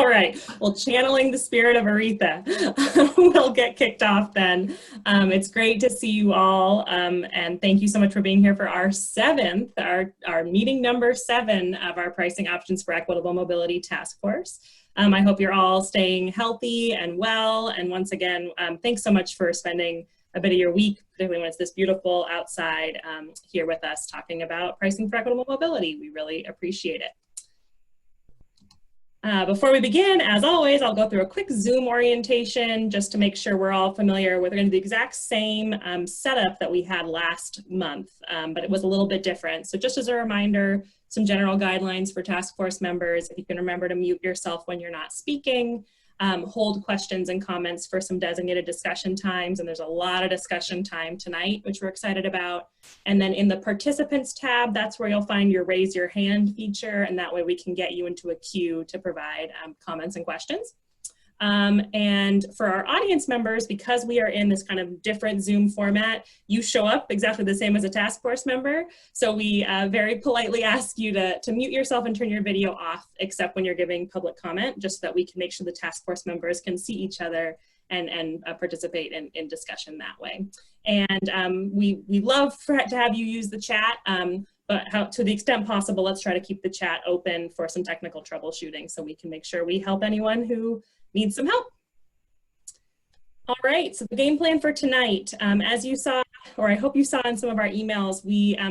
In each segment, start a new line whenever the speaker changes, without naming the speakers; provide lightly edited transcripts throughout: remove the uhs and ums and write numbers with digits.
All right, well, channeling the spirit of Aretha, we'll get kicked off then. It's great to see you all, and thank you so much for being here for our meeting number 7 of our Pricing Options for Equitable Mobility Task Force. I hope you're all staying healthy and well, and once again, thanks so much for spending a bit of your week, particularly when it's this beautiful outside, here with us talking about pricing for equitable mobility. We really appreciate it. Before we begin, as always, I'll go through a quick Zoom orientation just to make sure we're all familiar with. We're going to do the exact same setup that we had last month, but it was a little bit different. So just as a reminder, some general guidelines for task force members. If you can remember to mute yourself when you're not speaking, hold questions and comments for some designated discussion times, and there's a lot of discussion time tonight, which we're excited about. And then in the participants tab, that's where you'll find your raise your hand feature, and that way we can get you into a queue to provide comments and questions. And for our audience members, because we are in this kind of different Zoom format, you show up exactly the same as a task force member. So we very politely ask you to mute yourself and turn your video off, except when you're giving public comment, just so that we can make sure the task force members can see each other and participate in discussion that way. And we love to have you use the chat, but to the extent possible, let's try to keep the chat open for some technical troubleshooting so we can make sure we help anyone who needs some help. All right, so the game plan for tonight, as you saw, or I hope you saw in some of our emails,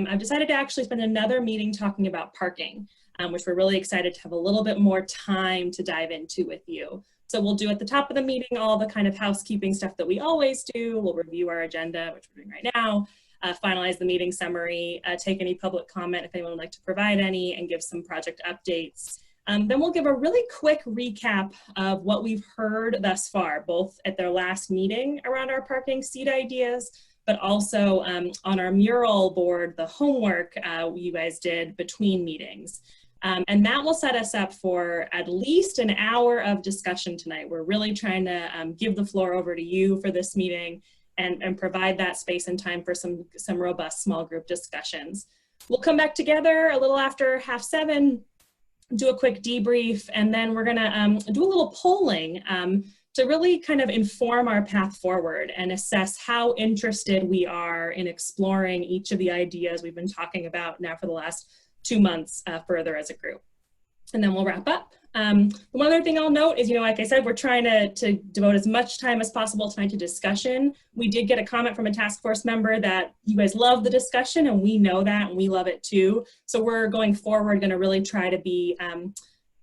I've decided to actually spend another meeting talking about parking, which we're really excited to have a little bit more time to dive into with you. So we'll do at the top of the meeting all the kind of housekeeping stuff that we always do. We'll review our agenda, which we're doing right now, finalize the meeting summary, take any public comment if anyone would like to provide any, and give some project updates. Then we'll give a really quick recap of what we've heard thus far, both at their last meeting around our parking seat ideas, but also on our mural board, the homework you guys did between meetings. And that will set us up for at least an hour of discussion tonight. We're really trying to give the floor over to you for this meeting and provide that space and time for some robust small group discussions. We'll come back together a little after 6:30, do a quick debrief, and then we're gonna do a little polling to really kind of inform our path forward and assess how interested we are in exploring each of the ideas we've been talking about now for the last 2 months further as a group. And then we'll wrap up. One other thing I'll note is, like I said, we're trying to devote as much time as possible tonight to discussion. We did get a comment from a task force member that you guys love the discussion, and we know that, and we love it too. So we're going forward going to really try to be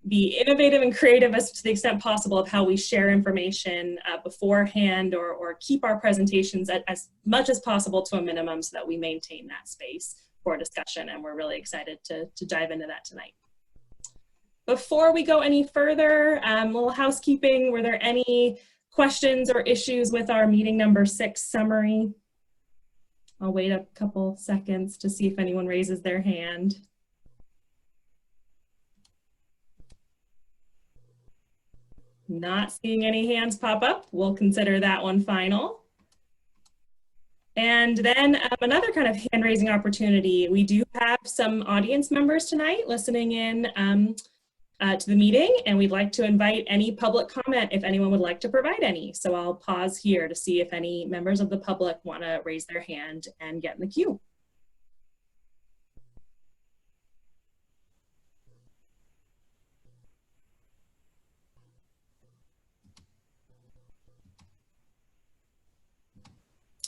innovative and creative as to the extent possible of how we share information beforehand, or keep our presentations as much as possible to a minimum so that we maintain that space for discussion. And we're really excited to dive into that tonight. Before we go any further, a little housekeeping. Were there any questions or issues with our meeting number 6 summary? I'll wait a couple seconds to see if anyone raises their hand. Not seeing any hands pop up. We'll consider that one final. And then another kind of hand-raising opportunity. We do have some audience members tonight listening in to the meeting, and we'd like to invite any public comment if anyone would like to provide any. So I'll pause here to see if any members of the public want to raise their hand and get in the queue.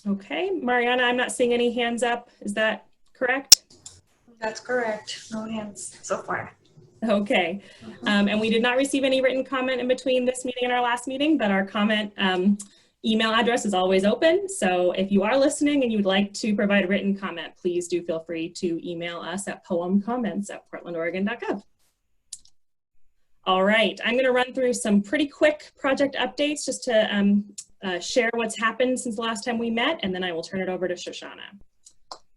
Okay, Mariana, I'm not seeing any hands up. Is that correct?
That's correct. No hands so far.
Okay, and we did not receive any written comment in between this meeting and our last meeting, but our comment email address is always open. So if you are listening and you'd like to provide a written comment, please do feel free to email us at poemcomments@portlandoregon.gov. All right, I'm going to run through some pretty quick project updates just to share what's happened since the last time we met, and then I will turn it over to Shoshana.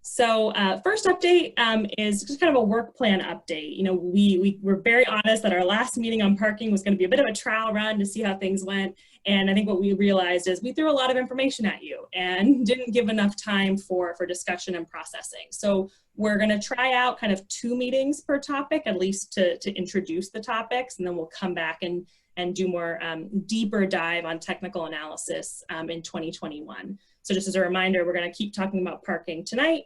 So first update is just kind of a work plan update. We were very honest that our last meeting on parking was going to be a bit of a trial run to see how things went. And I think what we realized is we threw a lot of information at you and didn't give enough time for discussion and processing. So we're going to try out kind of 2 meetings per topic, at least to introduce the topics, and then we'll come back and do more deeper dive on technical analysis in 2021. So just as a reminder, we're going to keep talking about parking tonight.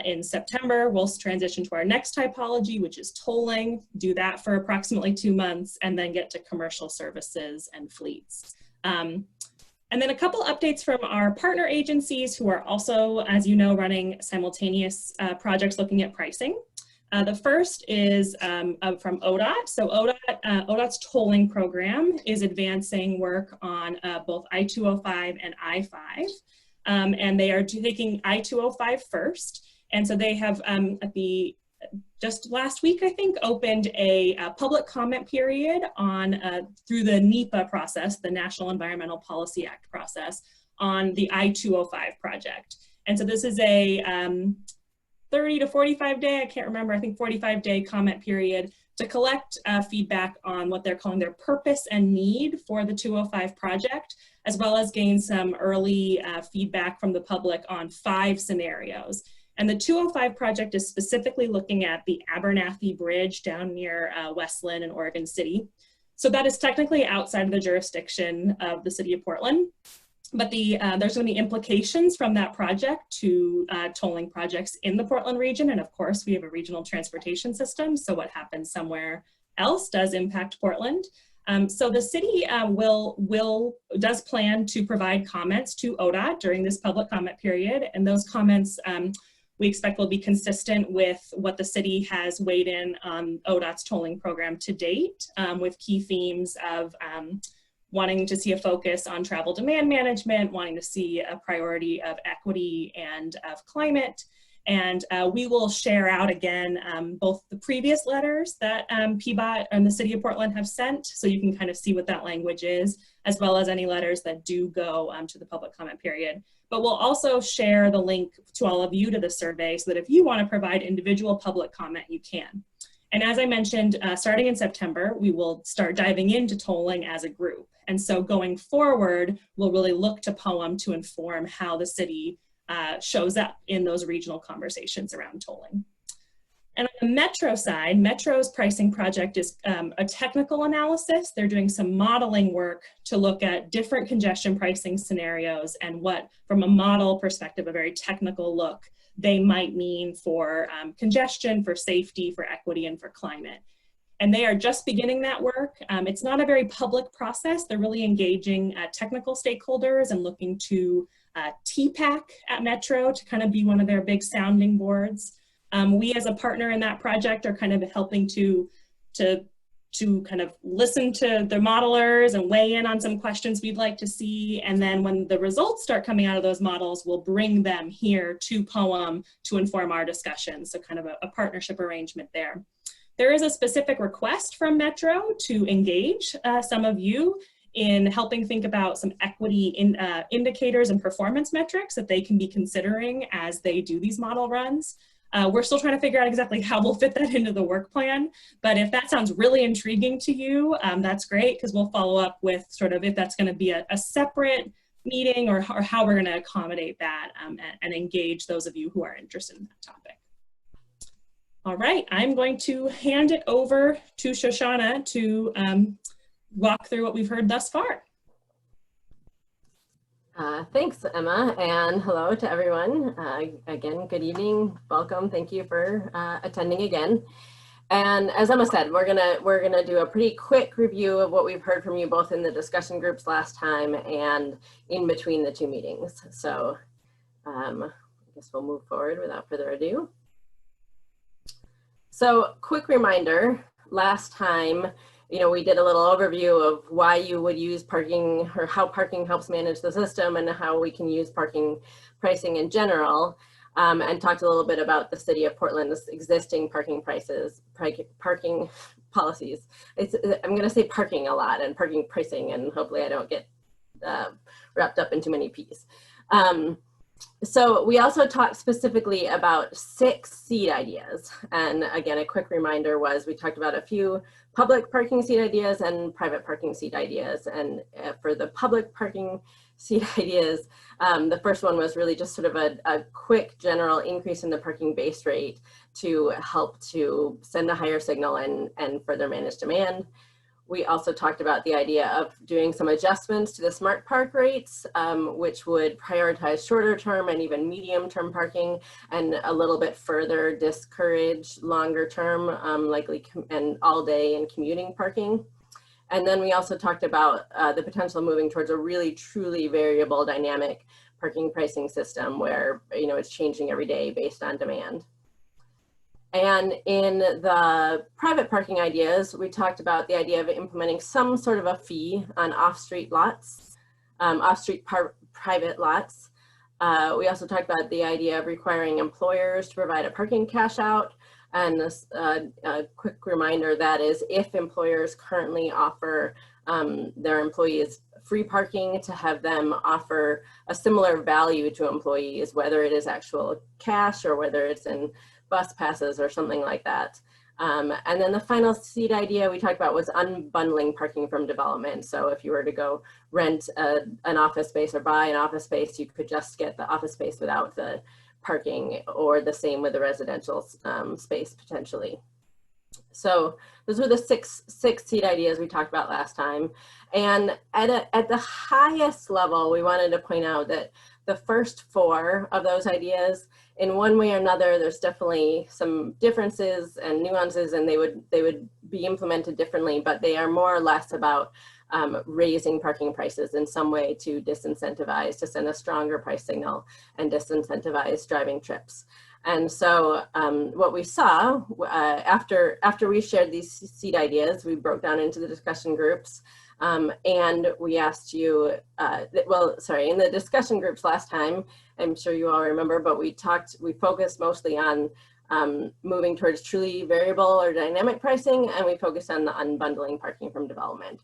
In September, we'll transition to our next typology, which is tolling, do that for approximately 2 months, and then get to commercial services and fleets. And then a couple updates from our partner agencies who are also, as you know, running simultaneous projects looking at pricing. The first is from ODOT. So ODOT's tolling program is advancing work on both I-205 and I-5. And they are taking I-205 first. And so they have, just last week, I think, opened a public comment period on, through the NEPA process, the National Environmental Policy Act process, on the I-205 project. And so this is a 30 to 45 day, I can't remember, I think 45-day comment period to collect feedback on what they're calling their purpose and need for the 205 project, as well as gain some early feedback from the public on 5 scenarios. And the 205 project is specifically looking at the Abernathy Bridge down near West Lynn in Oregon City. So that is technically outside of the jurisdiction of the city of Portland. But there's going to be implications from that project to tolling projects in the Portland region. And of course, we have a regional transportation system. So what happens somewhere else does impact Portland. So the city does plan to provide comments to ODOT during this public comment period. And those comments we expect will be consistent with what the city has weighed in on ODOT's tolling program to date, with key themes of wanting to see a focus on travel demand management, wanting to see a priority of equity and of climate. And we will share out again both the previous letters that PBOT and the City of Portland have sent, so you can kind of see what that language is, as well as any letters that do go to the public comment period. But we'll also share the link to all of you to the survey so that if you want to provide individual public comment, you can. And as I mentioned, starting in September, we will start diving into tolling as a group. And so going forward, we'll really look to POEM to inform how the city shows up in those regional conversations around tolling. And on the Metro side, Metro's pricing project is a technical analysis. They're doing some modeling work to look at different congestion pricing scenarios and what, from a model perspective, a very technical look, they might mean for congestion, for safety, for equity, and for climate. And they are just beginning that work. It's not a very public process. They're really engaging technical stakeholders and looking to TPAC at Metro to kind of be one of their big sounding boards. We as a partner in that project are kind of helping to kind of listen to the modelers and weigh in on some questions we'd like to see. And then when the results start coming out of those models, we'll bring them here to POEM to inform our discussion. So kind of a partnership arrangement there. There is a specific request from Metro to engage some of you in helping think about some equity indicators and performance metrics that they can be considering as they do these model runs. We're still trying to figure out exactly how we'll fit that into the work plan, but if that sounds really intriguing to you, that's great, because we'll follow up with sort of if that's going to be a separate meeting or how we're going to accommodate that and engage those of you who are interested in that topic. All right, I'm going to hand it over to Shoshana to walk through what we've heard thus far.
Thanks, Emma, and hello to everyone. Again, good evening, welcome. Thank you for attending again. And as Emma said, we're gonna do a pretty quick review of what we've heard from you both in the discussion groups last time and in between the 2 meetings. So I guess we'll move forward without further ado. So quick reminder, last time, we did a little overview of why you would use parking or how parking helps manage the system and how we can use parking pricing in general, and talked a little bit about the City of Portland's existing parking policies. I'm going to say parking a lot and parking pricing, and hopefully I don't get wrapped up in too many P's. So we also talked specifically about 6 seed ideas. And again, a quick reminder was we talked about a few public parking seat ideas and private parking seat ideas. And for the public parking seat ideas, the first one was really just sort of a quick general increase in the parking base rate to help to send a higher signal and further manage demand. We also talked about the idea of doing some adjustments to the smart park rates, which would prioritize shorter term and even medium term parking, and a little bit further discourage longer term, likely and all day and commuting parking. And then we also talked about the potential of moving towards a really truly variable dynamic parking pricing system where, you know, it's changing every day based on demand. And in the private parking ideas, we talked about the idea of implementing some sort of a fee on off-street lots, private lots. We also talked about the idea of requiring employers to provide a parking cash out. And this, a quick reminder that is if employers currently offer their employees free parking, to have them offer a similar value to employees, whether it is actual cash or whether it's in bus passes or something like that. And then the final seed idea we talked about was unbundling parking from development. So if you were to go rent an office space or buy an office space, you could just get the office space without the parking, or the same with the residential space potentially. So those were the six seed ideas we talked about last time. And at the highest level, we wanted to point out that the first 4 of those ideas, in one way or another, there's definitely some differences and nuances, and they would be implemented differently, but they are more or less about raising parking prices in some way to disincentivize, to send a stronger price signal and disincentivize driving trips. And so what we saw after we shared these seed ideas, we broke down into the discussion groups, and we asked you, in the discussion groups last time, I'm sure you all remember, but we focused mostly on moving towards truly variable or dynamic pricing, and we focused on the unbundling parking from development.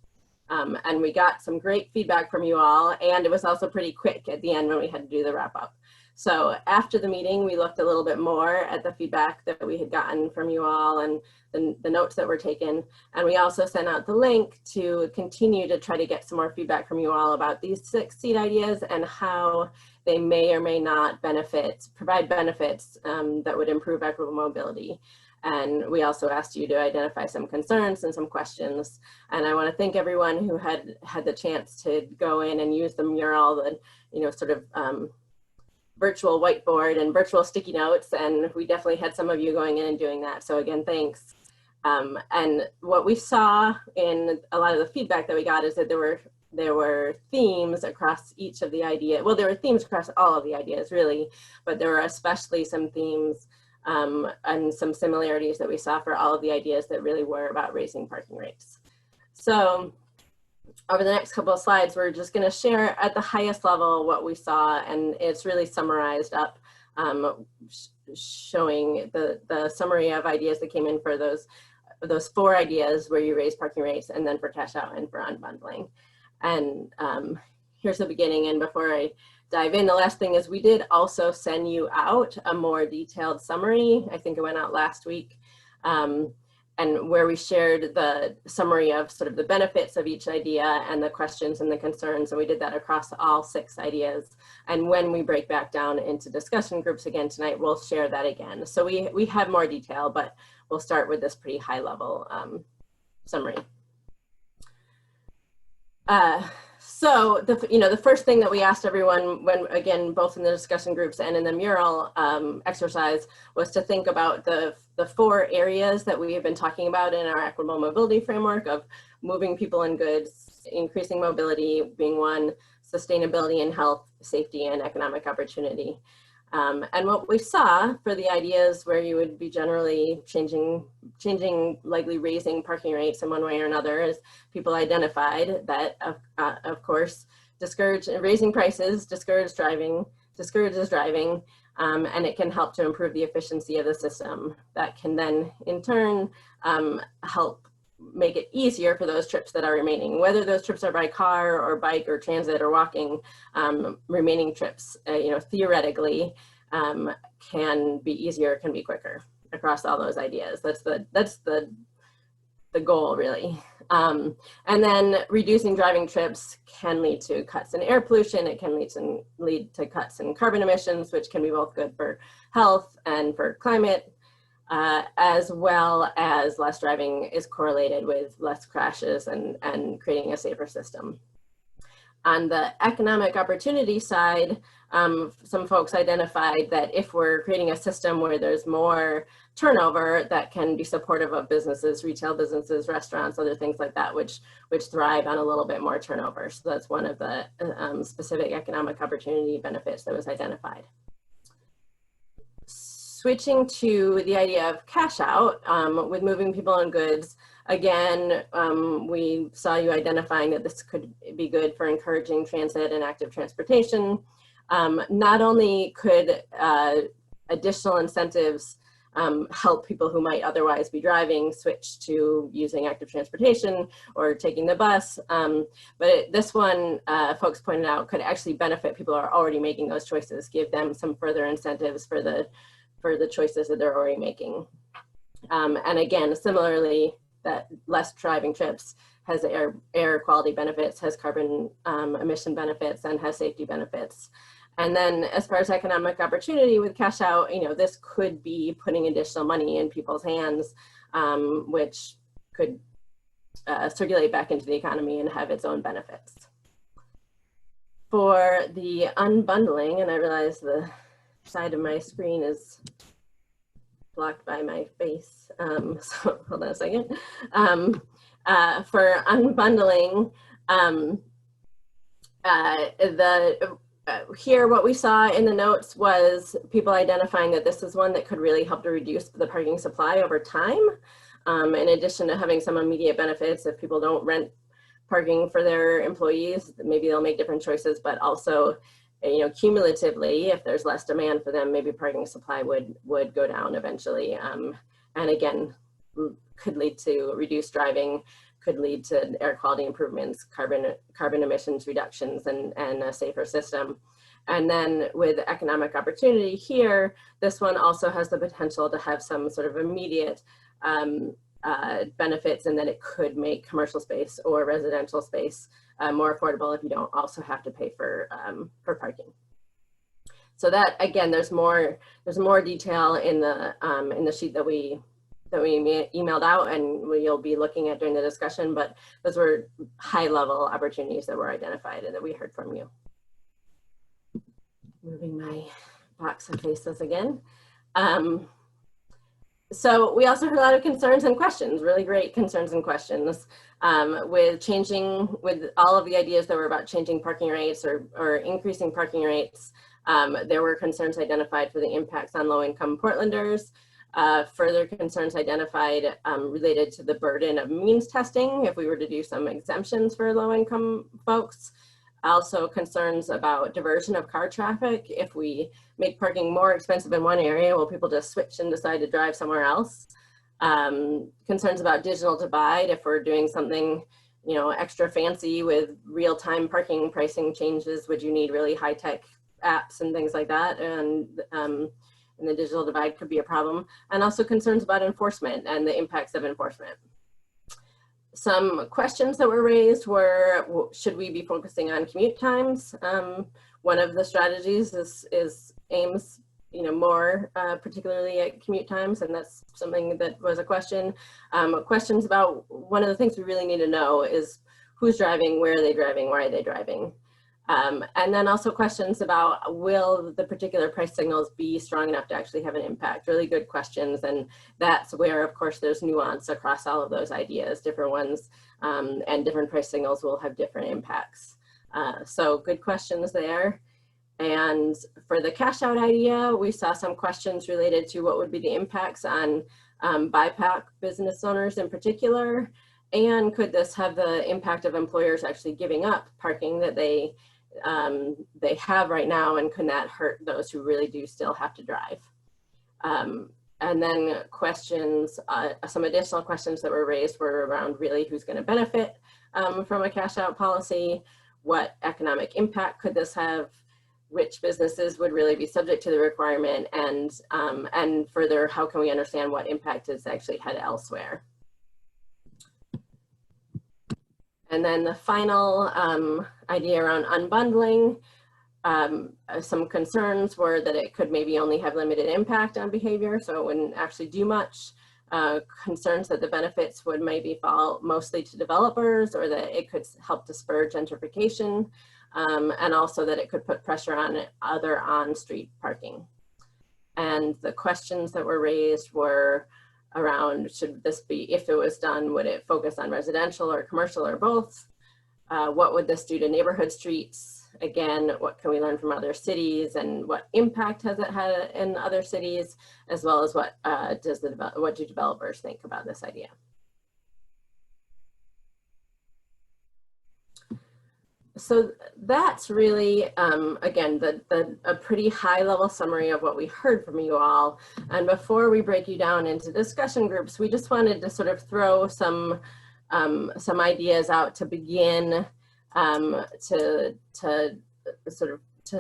And we got some great feedback from you all, and it was also pretty quick at the end when we had to do the wrap up. So after the meeting, we looked a little bit more at the feedback that we had gotten from you all and the notes that were taken. And we also sent out the link to continue to try to get some more feedback from you all about these 6 seed ideas and how they may or may not provide benefits that would improve equitable mobility. And we also asked you to identify some concerns and some questions. And I want to thank everyone who had the chance to go in and use the mural, the virtual whiteboard and virtual sticky notes. And we definitely had some of you going in and doing that. So again, thanks. And what we saw in a lot of the feedback that we got is that there were themes across each of the ideas. Well, there were themes across all of the ideas really, but there were especially some themes and some similarities that we saw for all of the ideas that really were about raising parking rates. So over the next couple of slides, we're just going to share at the highest level what we saw, and it's really summarized up, showing the summary of ideas that came in for those 4 ideas where you raise parking rates, and then for cash out and for unbundling. And here's the beginning. And before I dive in, the last thing is we did also send you out a more detailed summary. I think it went out last week. And where we shared the summary of sort of the benefits of each idea and the questions and the concerns. And we did that across all 6 ideas. And when we break back down into discussion groups again tonight, we'll share that again. So we have more detail, but we'll start with this pretty high level summary. So the first thing that we asked everyone when, again, both in the discussion groups and in the mural exercise, was to think about the 4 areas that we have been talking about in our equitable mobility framework of moving people and goods, increasing mobility being one, sustainability and health, safety and economic opportunity. And what we saw for the ideas where you would be generally changing, likely raising parking rates in one way or another, is people identified that, of course, raising prices discourages driving, and it can help to improve the efficiency of the system. That can then, in turn, help make it easier for those trips that are remaining, whether those trips are by car or bike or transit or walking. Remaining trips, theoretically, can be easier, can be quicker across all those ideas. That's the goal, really. And then reducing driving trips can lead to cuts in air pollution. It can lead to cuts in carbon emissions, which can be both good for health and for climate, as well as less driving is correlated with less crashes and creating a safer system. On the economic opportunity side, some folks identified that if we're creating a system where there's more turnover, that can be supportive of businesses, retail businesses, restaurants, other things like that, which thrive on a little bit more turnover. So that's one of the specific economic opportunity benefits that was identified. Switching to the idea of cash out with moving people and goods, again, we saw you identifying that this could be good for encouraging transit and active transportation. Not only could additional incentives help people who might otherwise be driving switch to using active transportation or taking the bus, but this one, folks pointed out, could actually benefit people who are already making those choices, give them some further incentives for the choices that they're already making. And again, similarly, that less driving trips has air quality benefits, has carbon emission benefits, and has safety benefits. And then as far as economic opportunity with cash out, this could be putting additional money in people's hands, which could circulate back into the economy and have its own benefits. For the unbundling, and I realize the side of my screen is blocked by my face, so hold on a second. For unbundling, here what we saw in the notes was people identifying that this is one that could really help to reduce the parking supply over time. In addition to having some immediate benefits, if people don't rent parking for their employees, maybe they'll make different choices, but also cumulatively, if there's less demand for them, maybe parking supply would go down eventually. And again, could lead to reduced driving, could lead to air quality improvements, carbon emissions reductions, and a safer system. And then with economic opportunity here, this one also has the potential to have some sort of immediate benefits, in that it could make commercial space or residential space more affordable if you don't also have to pay for parking. So that, again, there's more detail in the sheet that we emailed out, and you'll be looking at during the discussion, but those were high-level opportunities that were identified and that we heard from you. Moving my box of faces again. So we also heard a lot of concerns and questions, really great concerns and questions with all of the ideas that were about changing parking rates or increasing parking rates. There were concerns identified for the impacts on low-income Portlanders. Further concerns identified related to the burden of means testing if we were to do some exemptions for low-income folks. Also concerns about diversion of car traffic. If we make parking more expensive in one area, will people just switch and decide to drive somewhere else? Concerns about digital divide. If we're doing something extra fancy with real-time parking pricing changes, would you need really high-tech apps and things like that? And the digital divide could be a problem. And also concerns about enforcement and the impacts of enforcement. Some questions that were raised were, should we be focusing on commute times? One of the strategies aims more particularly at commute times, and that's something that was a question. Questions about, one of the things we really need to know is who's driving, where are they driving, why are they driving? And then also questions about, will the particular price signals be strong enough to actually have an impact? Really good questions, and that's where, of course, there's nuance across all of those ideas. Different ones and different price signals will have different impacts. So good questions there. And for the cash out idea, we saw some questions related to what would be the impacts on BIPOC business owners in particular, and could this have the impact of employers actually giving up parking that they have right now, and could that hurt those who really do still have to drive? And then questions, some additional questions that were raised were around really who's going to benefit from a cash out policy, what economic impact could this have, which businesses would really be subject to the requirement, and further, how can we understand what impact is actually had elsewhere. And then the final idea around unbundling, some concerns were that it could maybe only have limited impact on behavior, so it wouldn't actually do much. Concerns that the benefits would maybe fall mostly to developers, or that it could help to spur gentrification, and also that it could put pressure on other on-street parking. And the questions that were raised were around, should this be, if it was done, would it focus on residential or commercial or both? What would this do to neighborhood streets? Again, what can we learn from other cities, and what impact has it had in other cities, as well as what do developers think about this idea? So that's really, again, a pretty high level summary of what we heard from you all. And before we break you down into discussion groups, we just wanted to sort of throw some ideas out to begin, to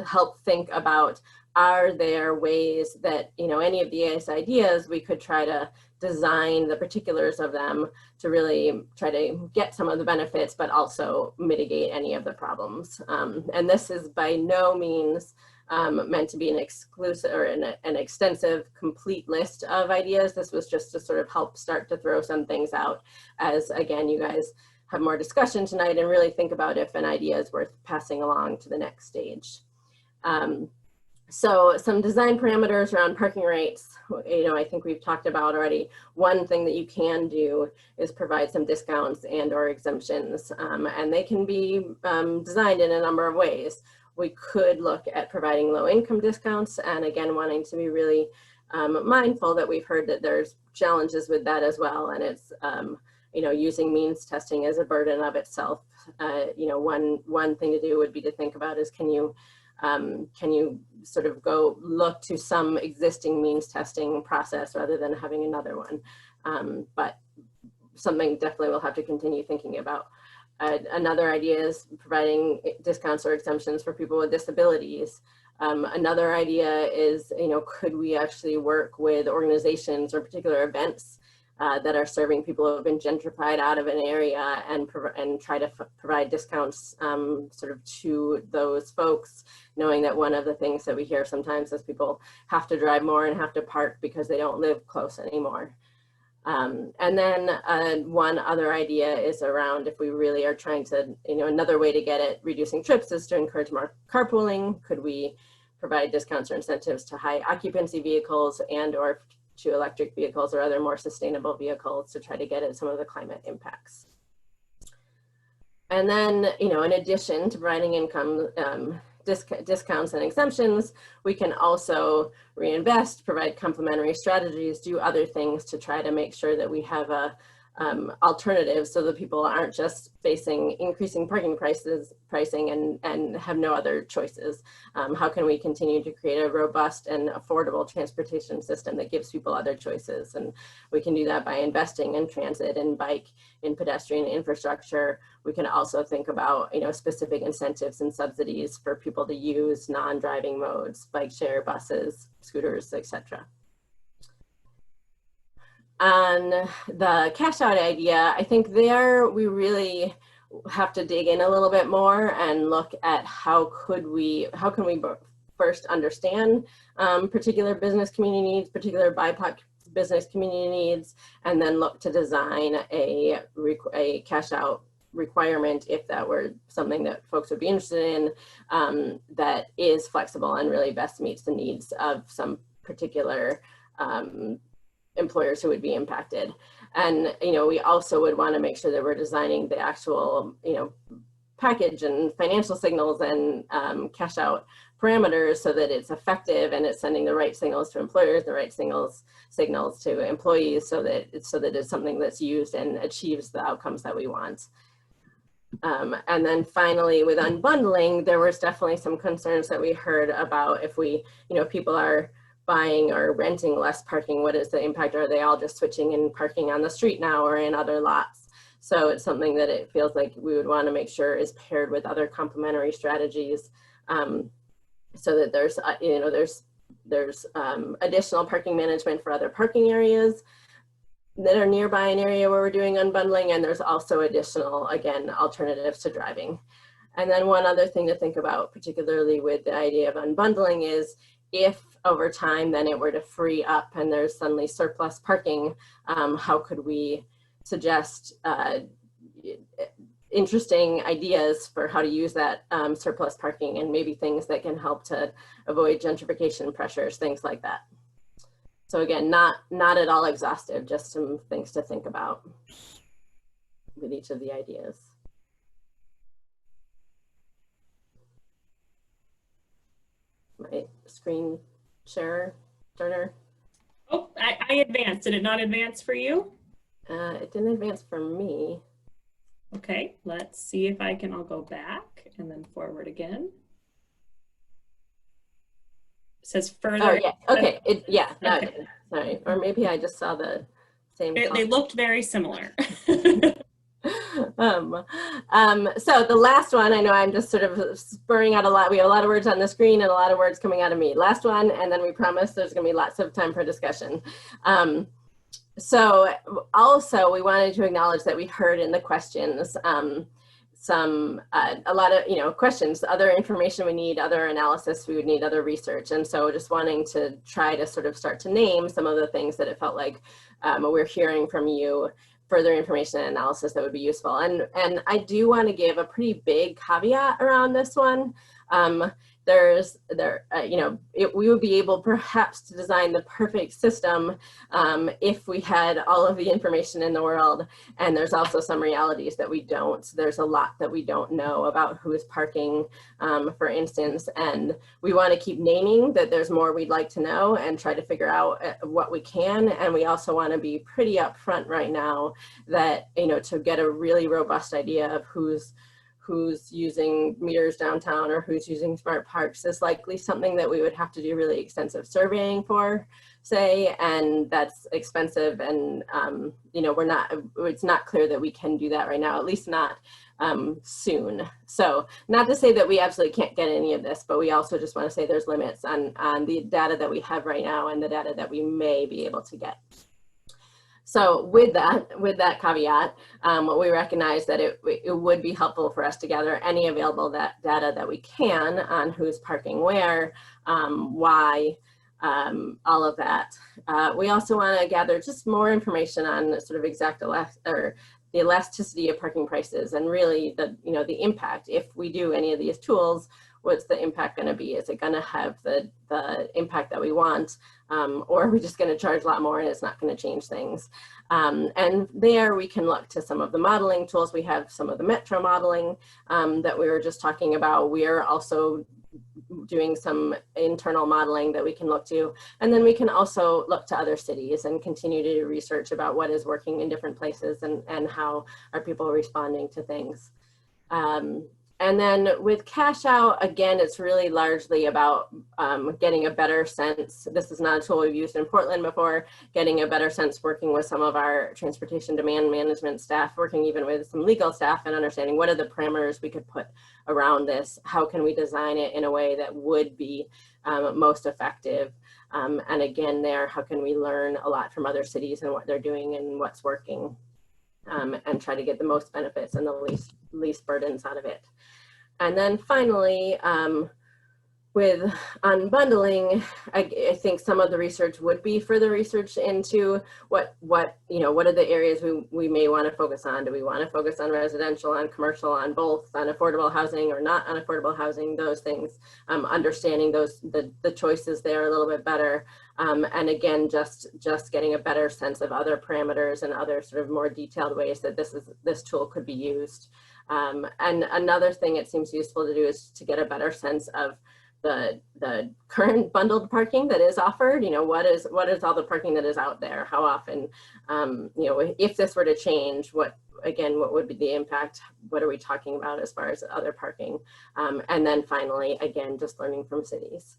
help think about, are there ways that, any of these ideas we could try to design the particulars of them to really try to get some of the benefits, but also mitigate any of the problems. And this is by no means meant to be an exclusive or an extensive, complete list of ideas. This was just to sort of help start to throw some things out as, again, you guys have more discussion tonight and really think about if an idea is worth passing along to the next stage. So some design parameters around parking rates, I think we've talked about already. One thing that you can do is provide some discounts and or exemptions, and they can be designed in a number of ways. We could look at providing low income discounts, and again, wanting to be really mindful that we've heard that there's challenges with that as well, and it's using means testing as a burden of itself. One thing to do would be to think about is, can you sort of go look to some existing means testing process rather than having another one? But something definitely we'll have to continue thinking about. Another idea is providing discounts or exemptions for people with disabilities. Another idea is, could we actually work with organizations or particular events that are serving people who have been gentrified out of an area, and try to provide discounts sort of to those folks, knowing that one of the things that we hear sometimes is people have to drive more and have to park because they don't live close anymore. And then one other idea is around, if we really are trying to, another way to get at reducing trips is to encourage more carpooling. Could we provide discounts or incentives to high occupancy vehicles and or to electric vehicles or other more sustainable vehicles to try to get at some of the climate impacts? And then, in addition to providing income discounts and exemptions, we can also reinvest, provide complementary strategies, do other things to try to make sure that we have a alternative, so that people aren't just facing increasing parking pricing and have no other choices. How can we continue to create a robust and affordable transportation system that gives people other choices? And we can do that by investing in transit and bike, in pedestrian infrastructure. We can also think about, specific incentives and subsidies for people to use non-driving modes, bike share, buses, scooters, etc. On the cash out idea, I think there we really have to dig in a little bit more and look at how can we first understand particular business community needs, particular BIPOC business community needs, and then look to design a cash out requirement, if that were something that folks would be interested in, that is flexible and really best meets the needs of some particular employers who would be impacted. And we also would want to make sure that we're designing the actual package and financial signals and cash out parameters so that it's effective and it's sending the right signals to employers, the right signals to employees, so that it's something that's used and achieves the outcomes that we want. And then finally, with unbundling, there was definitely some concerns that we heard about if we, people are buying or renting less parking, what is the impact? Are they all just switching and parking on the street now or in other lots? So it's something that it feels like we would want to make sure is paired with other complementary strategies, so that there's, there's additional parking management for other parking areas that are nearby an area where we're doing unbundling, and there's also additional, again, alternatives to driving. And then one other thing to think about, particularly with the idea of unbundling, is if over time then it were to free up and there's suddenly surplus parking, how could we suggest interesting ideas for how to use that surplus parking, and maybe things that can help to avoid gentrification pressures, things like that. So again, not at all exhaustive, just some things to think about with each of the ideas. My screen share, Turner.
Oh, I advanced. Did it not advance for you?
It didn't advance for me.
Okay, let's see if I can. I'll go back and then forward again. It says further.
Oh yeah, okay, yeah, now
okay.
it did. Sorry, or maybe I just saw the same.
They looked very similar.
So the last one, I know I'm just sort of spurring out a lot. We have a lot of words on the screen and a lot of words coming out of me. Last one, and then we promise there's going to be lots of time for discussion. So also we wanted to acknowledge that we heard in the questions a lot of questions, other information we need, other analysis we would need, other research, and so just wanting to try to sort of start to name some of the things that it felt like we're hearing from you, further information and analysis that would be useful. And I do want to give a pretty big caveat around this one. We would be able perhaps to design the perfect system if we had all of the information in the world. And there's also some realities that we don't. There's a lot that we don't know about who is parking, for instance, and we want to keep naming that there's more we'd like to know and try to figure out what we can. And we also want to be pretty upfront right now that, to get a really robust idea of who's using meters downtown or who's using smart parks is likely something that we would have to do really extensive surveying for, say, and that's expensive, and it's not clear that we can do that right now, at least not soon. So not to say that we absolutely can't get any of this, but we also just want to say there's limits on the data that we have right now and the data that we may be able to get. So with that caveat, we recognize that it would be helpful for us to gather any available data that we can on who's parking where, why, all of that. We also want to gather just more information on sort of the elasticity of parking prices, and really the impact. If we do any of these tools, what's the impact going to be? Is it going to have the impact that we want? Or are we just going to charge a lot more and it's not going to change things? And there we can look to some of the modeling tools. We have some of the metro modeling that we were just talking about. We are also doing some internal modeling that we can look to. And then we can also look to other cities and continue to do research about what is working in different places and how are people responding to things. And then with cash out, again, it's really largely about getting a better sense. This is not a tool we've used in Portland before, getting a better sense working with some of our transportation demand management staff, working even with some legal staff, and understanding what are the parameters we could put around this. How can we design it in a way that would be most effective? And again, how can we learn a lot from other cities and what they're doing and what's working, and try to get the most benefits and the least burdens out of it. And then finally, with unbundling, I think some of the research would be further research into what are the areas we may want to focus on. Do we want to focus on residential, on commercial, on both, on affordable housing or not on affordable housing, those things, understanding the choices there a little bit better. And again, just getting a better sense of other parameters and other sort of more detailed ways that this tool could be used. And another thing it seems useful to do is to get a better sense of the current bundled parking that is offered. What is all the parking that is out there? How often, if this were to change, what would be the impact? What are we talking about as far as other parking? And then finally, again, just learning from cities.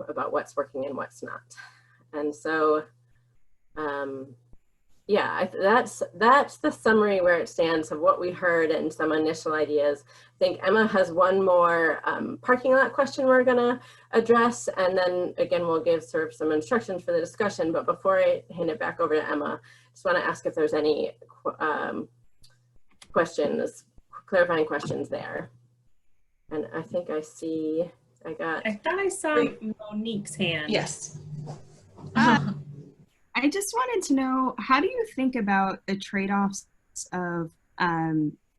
about what's working and what's not. And so, yeah, that's the summary where it stands of what we heard and some initial ideas. I think Emma has one more parking lot question we're gonna address, and then again, we'll give sort of some instructions for the discussion. But before I hand it back over to Emma, I just wanna ask if there's any questions, clarifying questions there. And I think I see, I
thought I saw Monique's hand.
Yes.
I just wanted to know, how do you think about the trade-offs of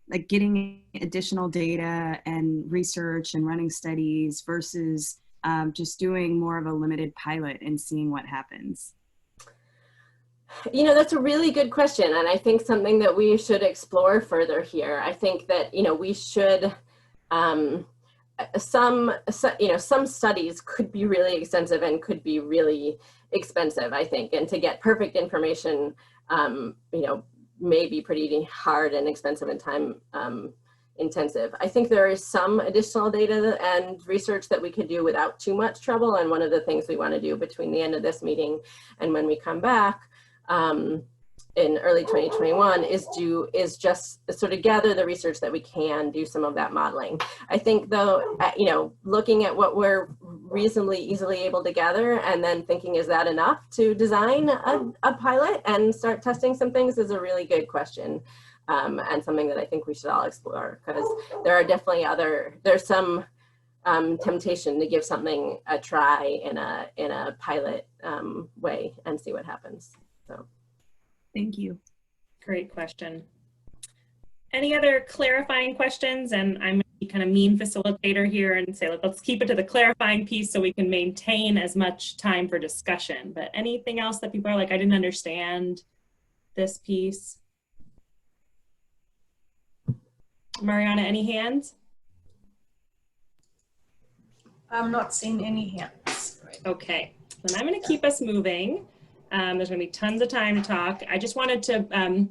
like getting additional data and research and running studies versus just doing more of a limited pilot and seeing what happens?
You know, that's a really good question, and I think something that we should explore further here. I think that, you know, we should, some studies could be really extensive and could be really expensive, I think, and to get perfect information, you know, may be pretty hard and expensive and time intensive. I think there is some additional data and research that we could do without too much trouble, and one of the things we want to do between the end of this meeting and when we come back in early 2021 is just sort of gather the research that we can, do some of that modeling. I think though, you know, looking at what we're reasonably easily able to gather and then thinking, is that enough to design a pilot and start testing some things, is a really good question. And something that I think we should all explore, because there are definitely there's some temptation to give something a try in a pilot way and see what happens. So,
thank you.
Great question. Any other clarifying questions? And I'm a kind of mean facilitator here and say, let's keep it to the clarifying piece so we can maintain as much time for discussion. But anything else that people are like, I didn't understand this piece? Mariana, any hands?
I'm not seeing any hands.
Okay, then I'm going to keep us moving. There's going to be tons of time to talk. I just wanted to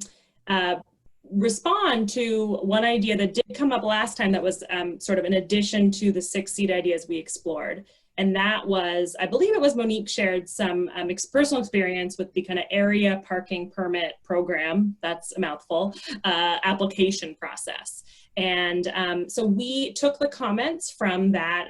respond to one idea that did come up last time that was sort of in addition to the 6 seed ideas we explored. And that was, I believe it was Monique shared some personal experience with the kind of area parking permit program, that's a mouthful, application process. And so we took the comments from that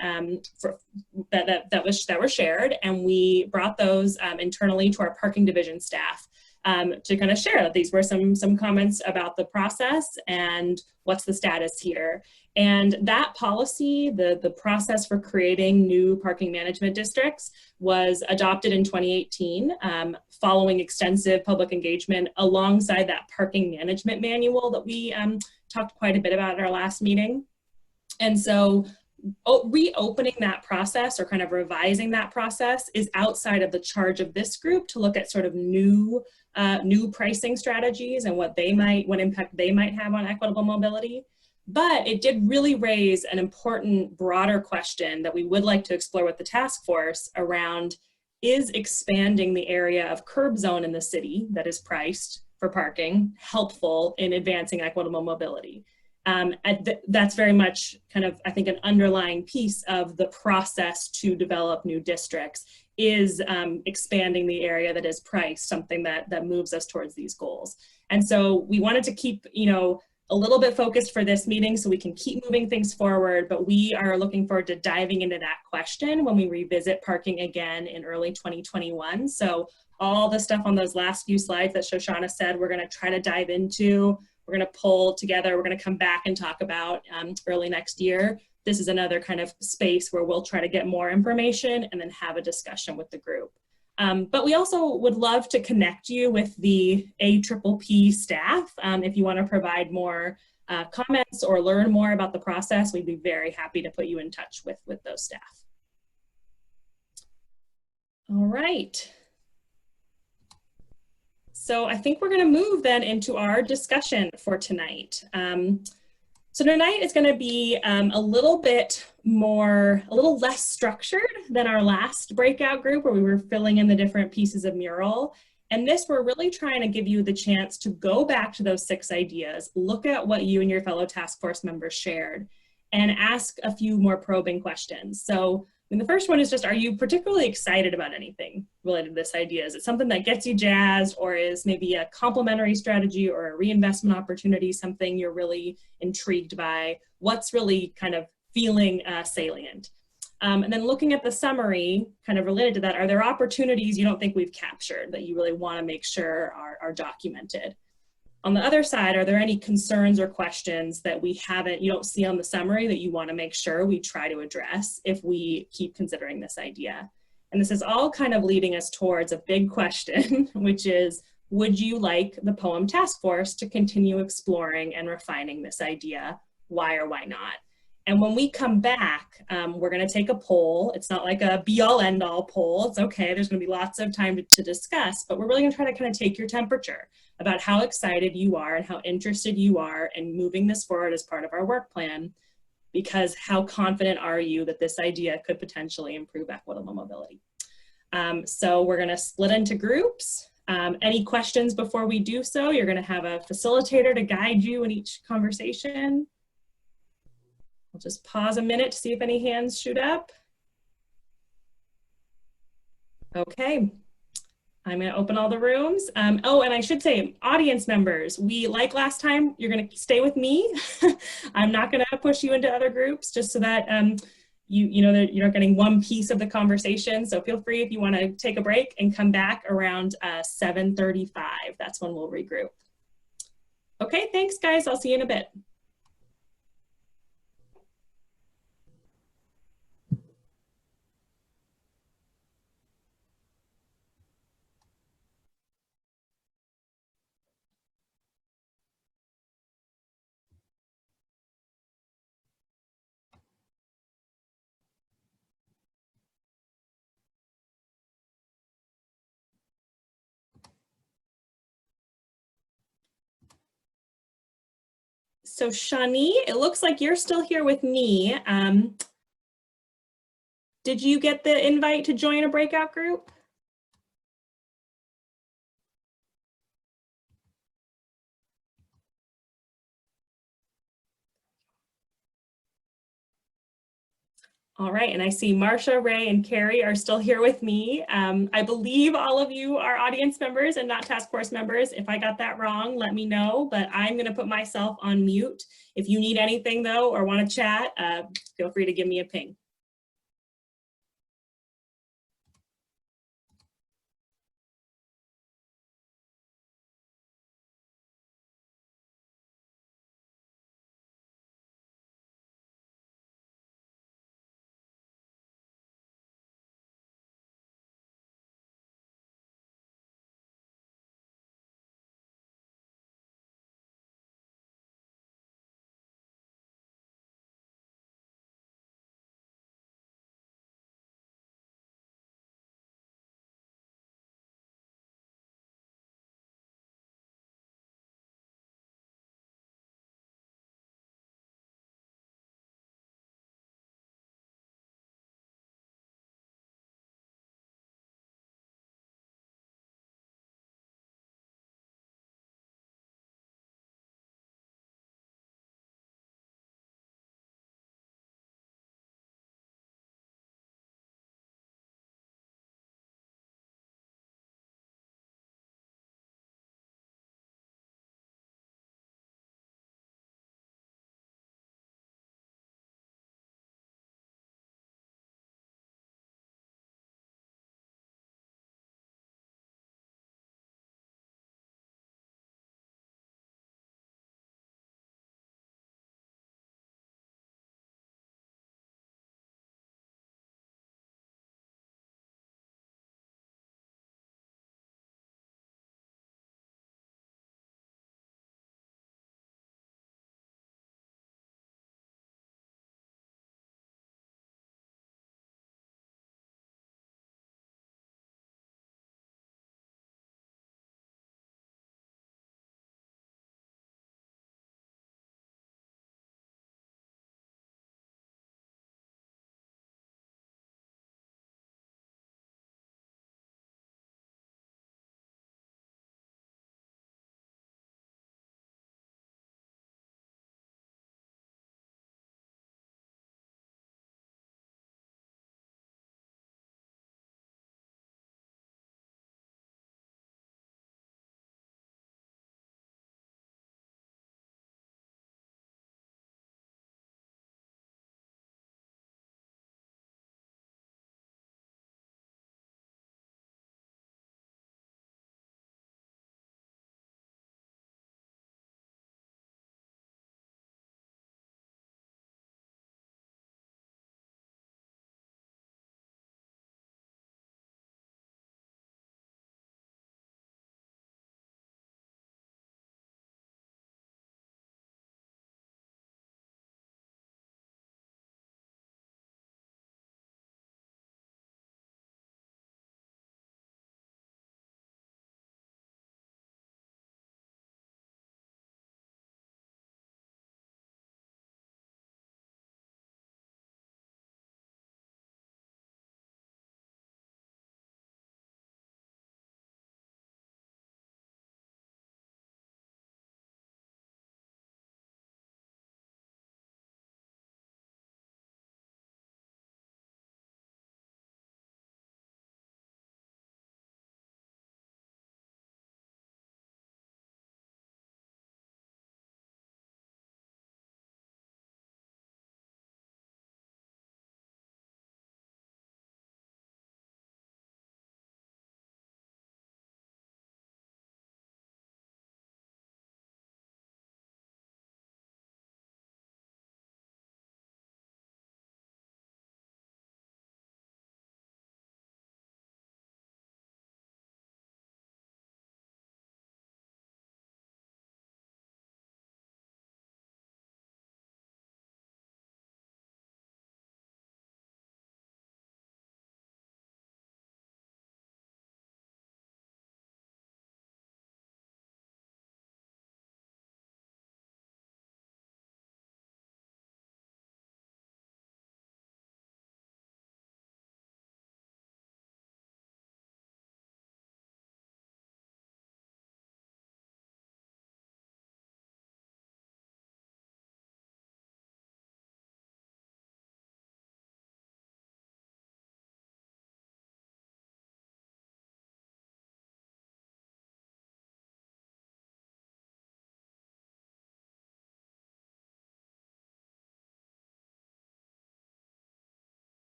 that were shared, and we brought those internally to our parking division staff to kind of share that these were some comments about the process and what's the status here. And that policy, the process for creating new parking management districts, was adopted in 2018 following extensive public engagement alongside that parking management manual that we talked quite a bit about at our last meeting. And so reopening that process or kind of revising that process is outside of the charge of this group to look at sort of new pricing strategies and what impact they might have on equitable mobility. But it did really raise an important, broader question that we would like to explore with the task force around, is expanding the area of curb zone in the city that is priced for parking helpful in advancing equitable mobility? That's very much kind of, I think, an underlying piece of the process to develop new districts is expanding the area that is priced, something that moves us towards these goals. And so we wanted to keep, you know, a little bit focused for this meeting so we can keep moving things forward, but we are looking forward to diving into that question when we revisit parking again in early 2021. So all the stuff on those last few slides that Shoshana said, we're gonna try to dive into, we're gonna pull together, we're gonna come back and talk about early next year. This is another kind of space where we'll try to get more information and then have a discussion with the group. But we also would love to connect you with the APPP staff. If you want to provide more comments or learn more about the process, we'd be very happy to put you in touch with those staff. All right. So I think we're going to move then into our discussion for tonight. So tonight is going to be a little less structured than our last breakout group where we were filling in the different pieces of mural. And this, we're really trying to give you the chance to go back to those 6 ideas, look at what you and your fellow task force members shared, and ask a few more probing questions. So And the first one is just, are you particularly excited about anything related to this idea? Is it something that gets you jazzed, or is maybe a complementary strategy or a reinvestment opportunity something you're really intrigued by? What's really kind of feeling salient? And then looking at the summary, kind of related to that, are there opportunities you don't think we've captured that you really want to make sure are documented? On the other side, are there any concerns or questions that you don't see on the summary that you want to make sure we try to address if we keep considering this idea? And this is all kind of leading us towards a big question, which is, would you like the Poem Task Force to continue exploring and refining this idea? Why or why not? And when we come back, we're going to take a poll. It's not like a be-all end-all poll. It's okay. There's going to be lots of time to discuss, but we're really going to try to kind of take your temperature about how excited you are and how interested you are in moving this forward as part of our work plan, because how confident are you that this idea could potentially improve equitable mobility? So we're going to split into groups. Any questions before we do so? You're going to have a facilitator to guide you in each conversation. I'll just pause a minute to see if any hands shoot up. Okay. I'm going to open all the rooms. Oh, and I should say, audience members, like last time, you're going to stay with me. I'm not going to push you into other groups, just so that you know that you're not getting one piece of the conversation. So feel free if you want to take a break and come back around 7:35. That's when we'll regroup. Okay, thanks guys. I'll see you in a bit. So Shani, it looks like you're still here with me. Did you get the invite to join a breakout group? All right, and I see Marsha, Ray, and Carrie are still here with me. I believe all of you are audience members and not task force members. If I got that wrong, let me know, but I'm gonna put myself on mute. If you need anything though, or wanna chat, feel free to give me a ping.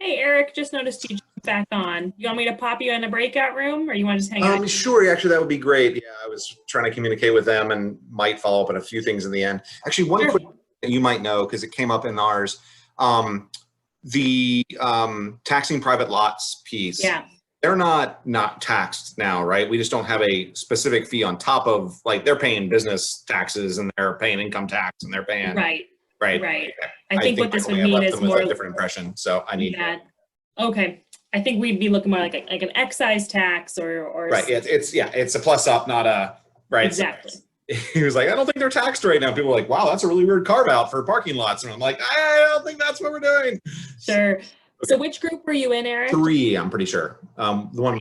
Hey, Eric, just noticed you jumped back on. You want me to pop you in a breakout room or you want to just hang out?
Sure. Actually, that would be great. Yeah, I was trying to communicate with them and might follow up on a few things in the end. Actually, one
Sure.
quick that you might know because it came up in ours, the taxing private lots piece.
Yeah,
They're not taxed now, right? We just don't have a specific fee on top of, like, they're paying business taxes and they're paying income tax and they're paying
right,
right.
right.
Okay.
I think what this
Michael
would
may have
mean
left
is
them with
more
a different impression, so I need.
that. Okay, I think we'd be looking more like an excise tax or
Right. It's a plus up, not a right.
Exactly.
So he was like, I don't think they're taxed right now. People are like, wow, that's a really weird carve out for parking lots. And I'm like, I don't think that's what we're doing.
Sure. Okay. So which group were you in, Eric?
3, I'm pretty sure. The one,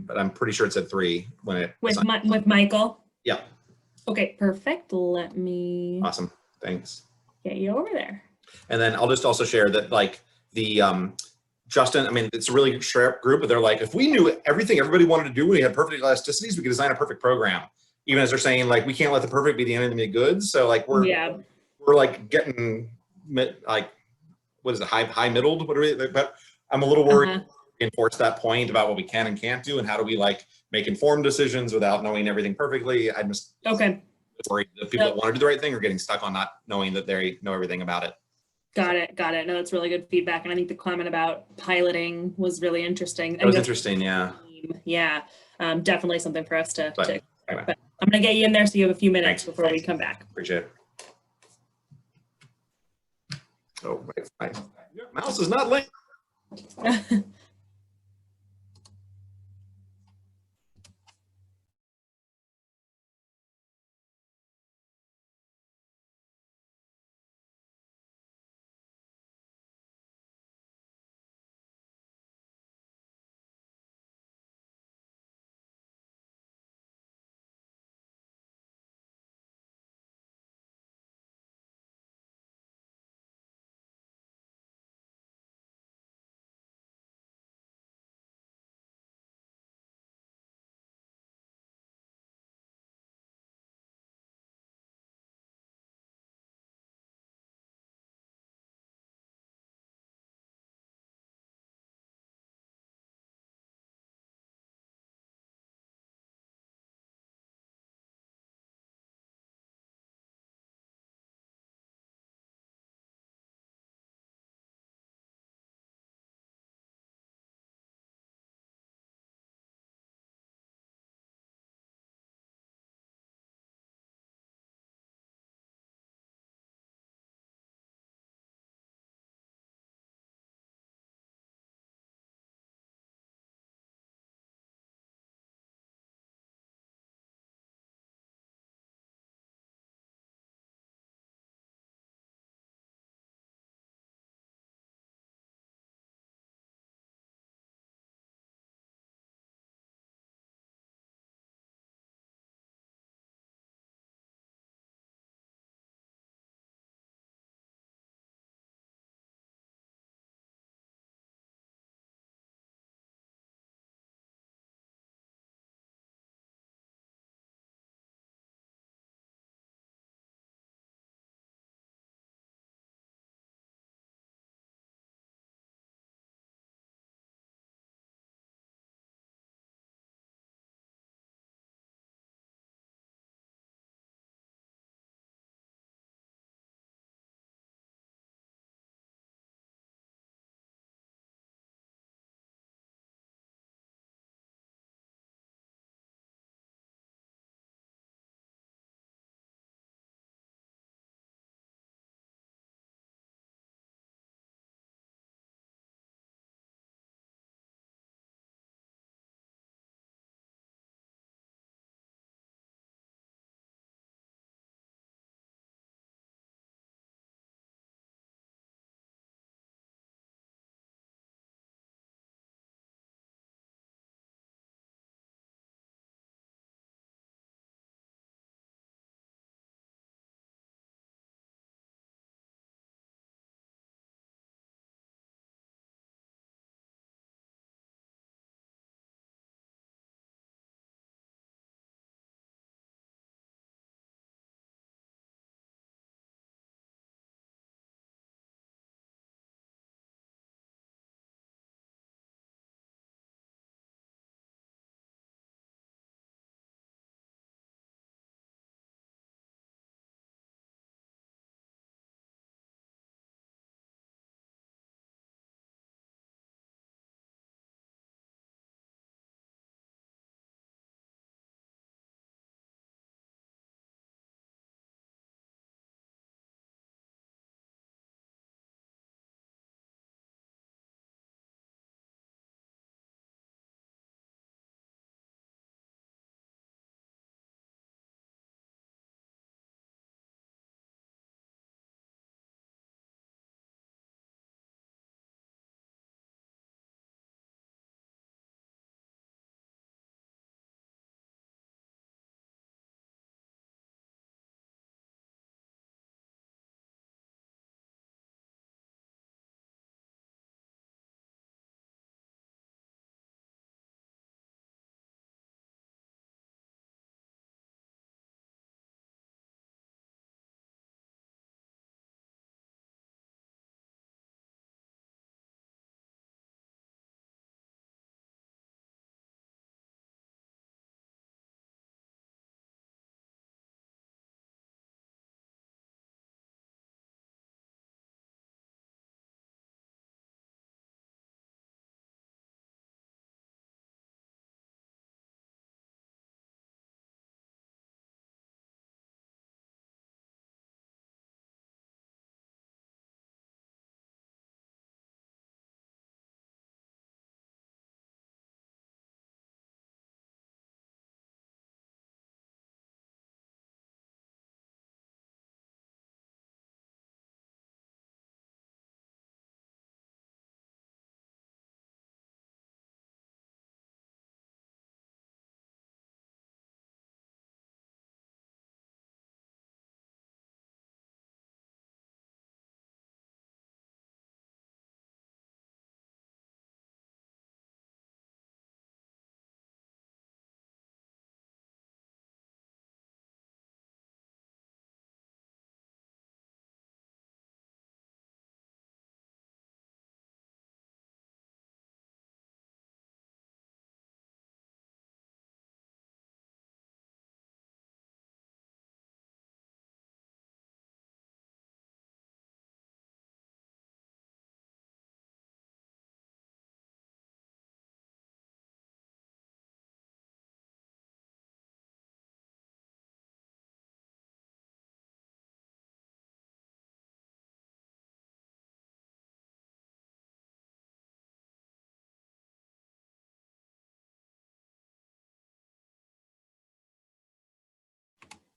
but I'm pretty sure it said 3 when it
with Michael.
Yeah.
Okay, perfect. Let me
Awesome. Thanks.
get you over there.
And then I'll just also share that, like, the Justin, I mean, it's a really sharp group, but they're like, if we knew everything everybody wanted to do, we had perfect elasticities, we could design a perfect program. Even as they're saying, like, we can't let the perfect be the enemy of the good. So, like, we're like getting like, what is it, high middled? What are we? But I'm a little worried to reinforce that point about what we can and can't do, and how do we, like, make informed decisions without knowing everything perfectly. I'm just worried that people that want to do the right thing are getting stuck on not knowing that they know everything about it.
Got it. No, that's really good feedback. And I think the comment about piloting was really interesting.
That was interesting, yeah.
Yeah, definitely something for us to
Anyway.
But I'm going to get you in there so you have a few minutes before we come back.
Appreciate it. Oh, my mouse is not linked.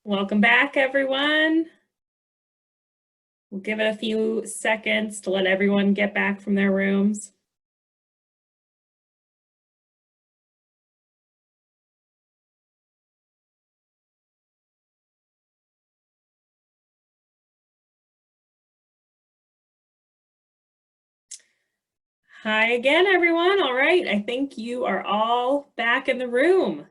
Welcome back, everyone. We'll give it a few seconds to let everyone get back from their rooms. Hi again, everyone. All right, I think you are all back in the room.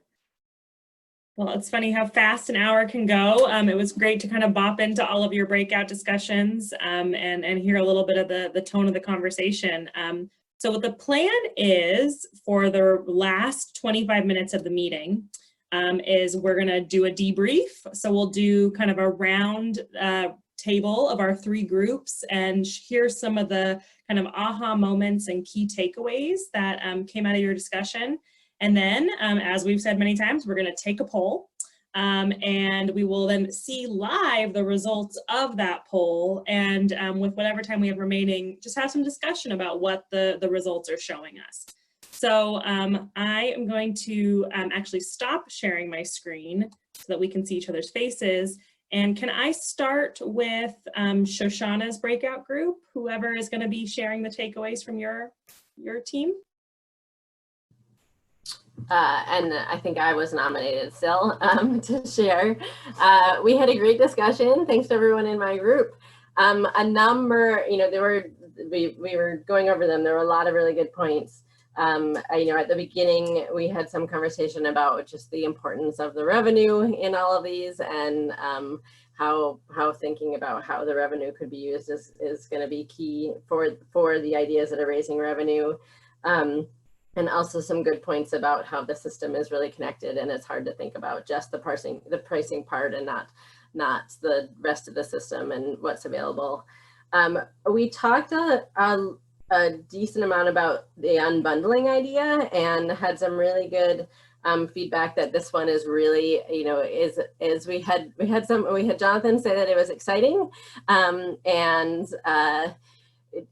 Well, it's funny how fast an hour can go. It was great to kind of bop into all of your breakout discussions and hear a little bit of the tone of the conversation. So what the plan is for the last 25 minutes of the meeting is we're going to do a debrief. So we'll do kind of a round table of our three groups and hear some of the kind of aha moments and key takeaways that came out of your discussion. And then, as we've said many times, we're going to take a poll and we will then see live the results of that poll. And with whatever time we have remaining, just have some discussion about what the results are showing us. So I am going to actually stop sharing my screen so that we can see each other's faces. And can I start with Shoshana's breakout group, whoever is going to be sharing the takeaways from your team?
And I think I was nominated still to share. We had a great discussion. Thanks to everyone in my group. A number, we were going over them. There were a lot of really good points. At the beginning, we had some conversation about just the importance of the revenue in all of these and how thinking about how the revenue could be used is going to be key for the ideas that are raising revenue. And also some good points about how the system is really connected and it's hard to think about just the pricing part and not the rest of the system and what's available. We talked a decent amount about the unbundling idea and had some really good feedback that this one is really, we had Jonathan say that it was exciting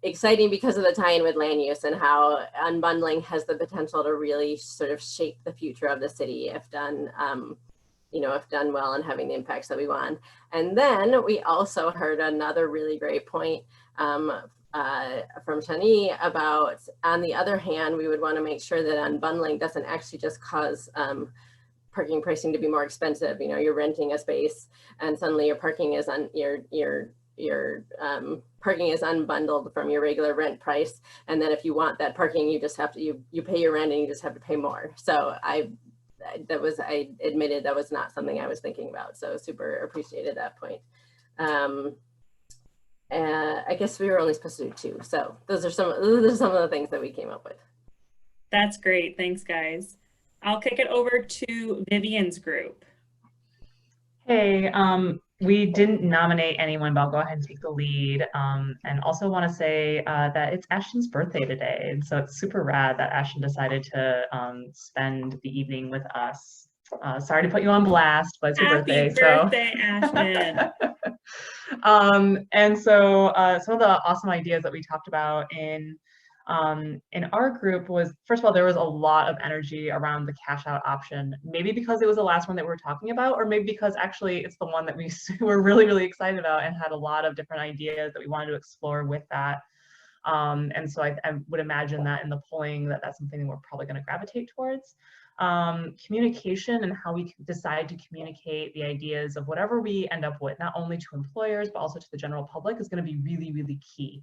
exciting because of the tie-in with land use and how unbundling has the potential to really sort of shape the future of the city if done well and having the impacts that we want. And then we also heard another really great point from Shani about, on the other hand, we would want to make sure that unbundling doesn't actually just cause parking pricing to be more expensive. You're renting a space and suddenly your parking is parking is unbundled from your regular rent price, and then if you want that parking, you just have to you pay your rent and you just have to pay more. So I admitted that was not something I was thinking about, so super appreciated that point. I guess we were only supposed to do 2, so those are some of the things that we came up with.
That's great. Thanks, guys. I'll kick it over to Vivian's group.
Hey, we didn't nominate anyone, but I'll go ahead and take the lead. And also want to say that it's Ashton's birthday today. And so it's super rad that Ashton decided to spend the evening with us. Sorry to put you on blast, but it's your birthday.
Happy birthday, Ashton.
And so some of the awesome ideas that we talked about in our group was, first of all, there was a lot of energy around the cash out option, maybe because it was the last one that we were talking about, or maybe because actually it's the one that we were really, really excited about and had a lot of different ideas that we wanted to explore with that. And so I would imagine that in the polling that's something that we're probably going to gravitate towards. Communication and how we decide to communicate the ideas of whatever we end up with, not only to employers, but also to the general public, is going to be really, really key.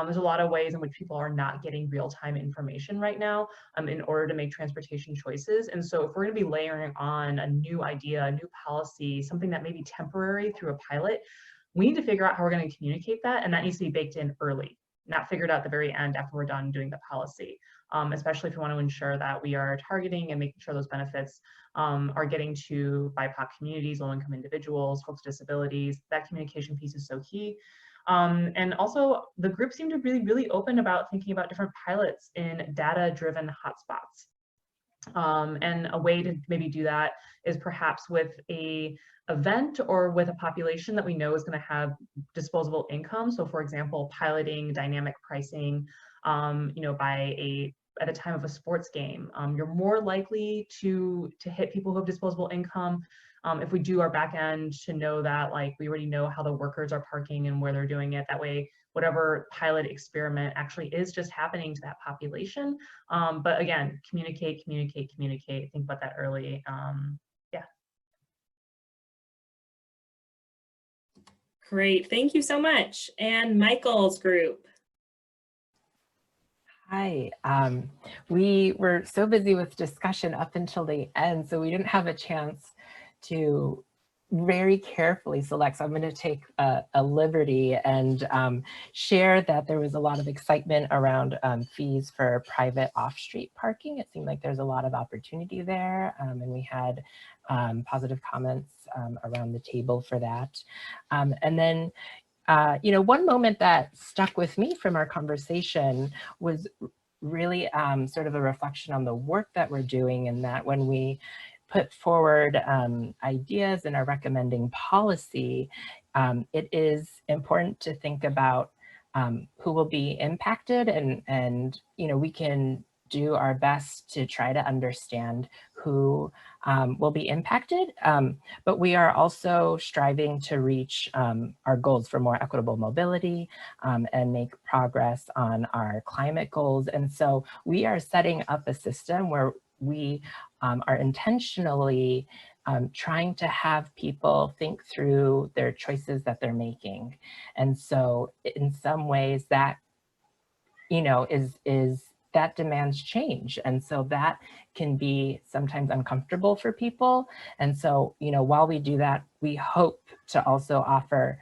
There's a lot of ways in which people are not getting real-time information right now in order to make transportation choices. And so if we're going to be layering on a new idea, a new policy, something that may be temporary through a pilot, we need to figure out how we're going to communicate that, and that needs to be baked in early, not figured out at the very end after we're done doing the policy. Especially if we want to ensure that we are targeting and making sure those benefits are getting to BIPOC communities, low-income individuals, folks with disabilities. That communication piece is so key. And also, the group seemed to be really, really open about thinking about different pilots in data-driven hotspots. And a way to maybe do that is perhaps with a event or with a population that we know is going to have disposable income. So for example, piloting dynamic pricing, by a at the time of a sports game. You're more likely to hit people who have disposable income if we do our back end to know that, like, we already know how the workers are parking and where they're doing it. That way, whatever pilot experiment actually is just happening to that population. But again, communicate, communicate, communicate. Think about that early. Yeah.
Great, thank you so much. And Michael's group.
Hi, we were so busy with discussion up until the end, so we didn't have a chance to very carefully select. So I'm going to take a liberty and share that there was a lot of excitement around fees for private off-street parking. It seemed like there's a lot of opportunity there, and we had positive comments around the table for that. And then you know, one moment that stuck with me from our conversation was really sort of a reflection on the work that we're doing, and that when we put forward ideas and are recommending policy, it is important to think about who will be impacted, and you know, we can do our best to try to understand who will be impacted, but we are also striving to reach our goals for more equitable mobility and make progress on our climate goals. And so we are setting up a system where we are intentionally trying to have people think through their choices that they're making. And so in some ways that, you know, is that demands change. And so that can be sometimes uncomfortable for people. And so, you know, while we do that, we hope to also offer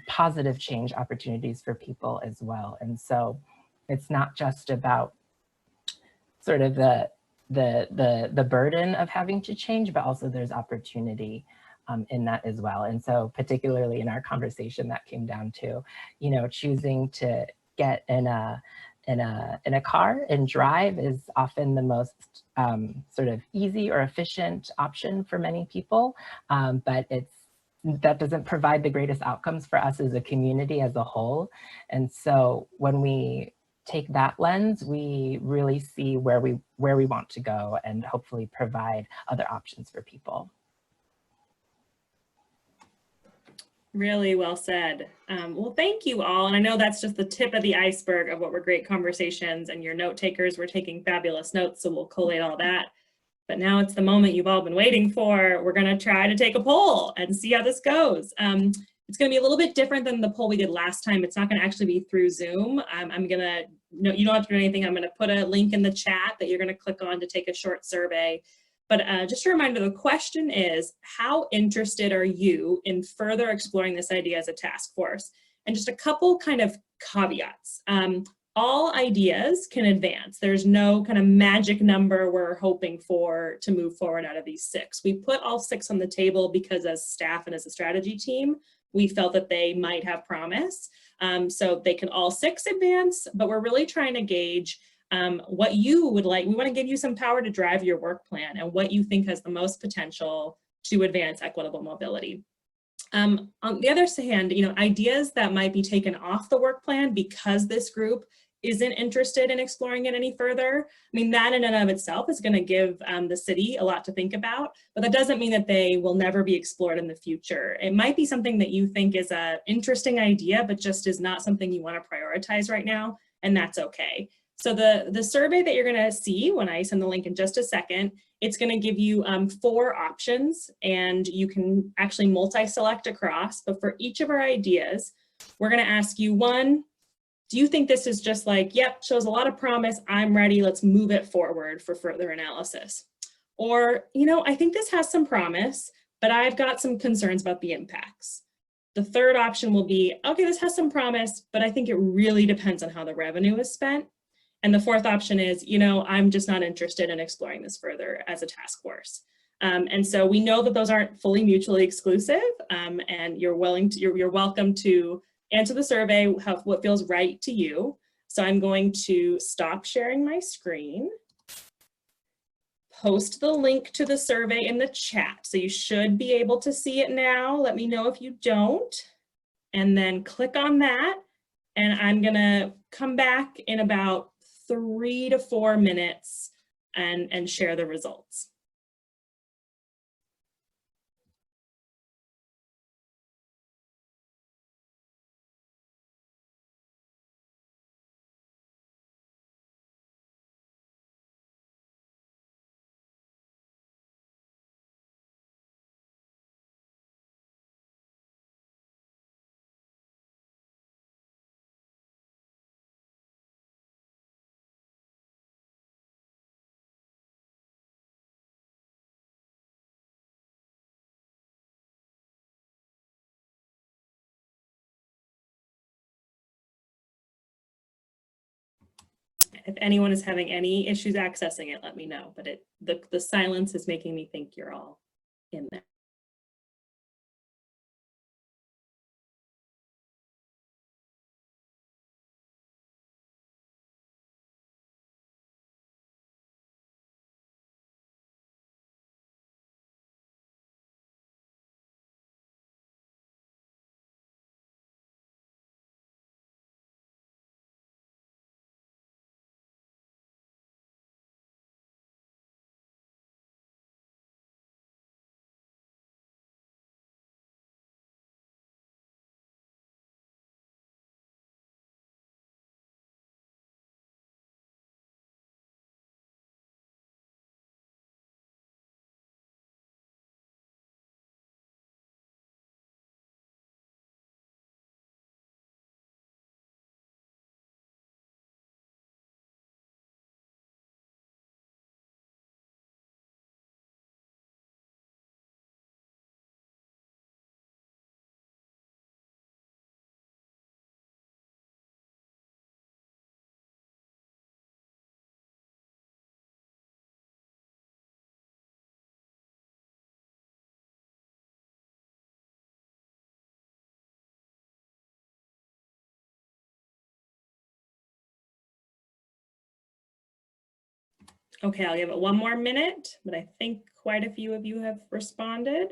positive change opportunities for people as well. And so it's not just about sort of the burden of having to change, but also there's opportunity in that as well. And so particularly in our conversation, that came down to, you know, choosing to get in a car and drive is often the most sort of easy or efficient option for many people, but that doesn't provide the greatest outcomes for us as a community as a whole. And so when we take that lens, we really see where we want to go and hopefully provide other options for people.
Really well said. Well, thank you all. And I know that's just the tip of the iceberg of what were great conversations, and your note takers were taking fabulous notes. So we'll collate all that. But now it's the moment you've all been waiting for. We're going to try to take a poll and see how this goes. It's going to be a little bit different than the poll we did last time. It's not going to actually be through Zoom. I'm going to, no, you don't have to do anything. I'm going to put a link in the chat that you're going to click on to take a short survey. But just a reminder, the question is, how interested are you in further exploring this idea as a task force? And just a couple kind of caveats. All ideas can advance. There's no kind of magic number we're hoping for to move forward out of these 6. We put all 6 on the table because as staff and as a strategy team, we felt that they might have promise. So they can all 6 advance, but we're really trying to gauge what you would like. We want to give you some power to drive your work plan and what you think has the most potential to advance equitable mobility. On the other hand, you know, ideas that might be taken off the work plan because this group isn't interested in exploring it any further. I mean, that in and of itself is going to give the city a lot to think about, but that doesn't mean that they will never be explored in the future. It might be something that you think is an interesting idea, but just is not something you want to prioritize right now, and that's okay. So the survey that you're going to see when I send the link in just a second, it's going to give you 4 options, and you can actually multi-select across. But for each of our ideas, we're going to ask you, 1, do you think this is just like, yep, shows a lot of promise, I'm ready, let's move it forward for further analysis? Or, you know, I think this has some promise, but I've got some concerns about the impacts. The third option will be, okay, this has some promise, but I think it really depends on how the revenue is spent. And the fourth option is, you know, I'm just not interested in exploring this further as a task force. And so we know that those aren't fully mutually exclusive, and you're welcome to answer the survey, what feels right to you. So I'm going to stop sharing my screen, post the link to the survey in the chat. So you should be able to see it now. Let me know if you don't. And then click on that. And I'm gonna come back in about 3 to 4 minutes and share the results. If anyone is having any issues accessing it, let me know, but the silence is making me think you're all in there. Okay, I'll give it 1 more minute, but I think quite a few of you have responded.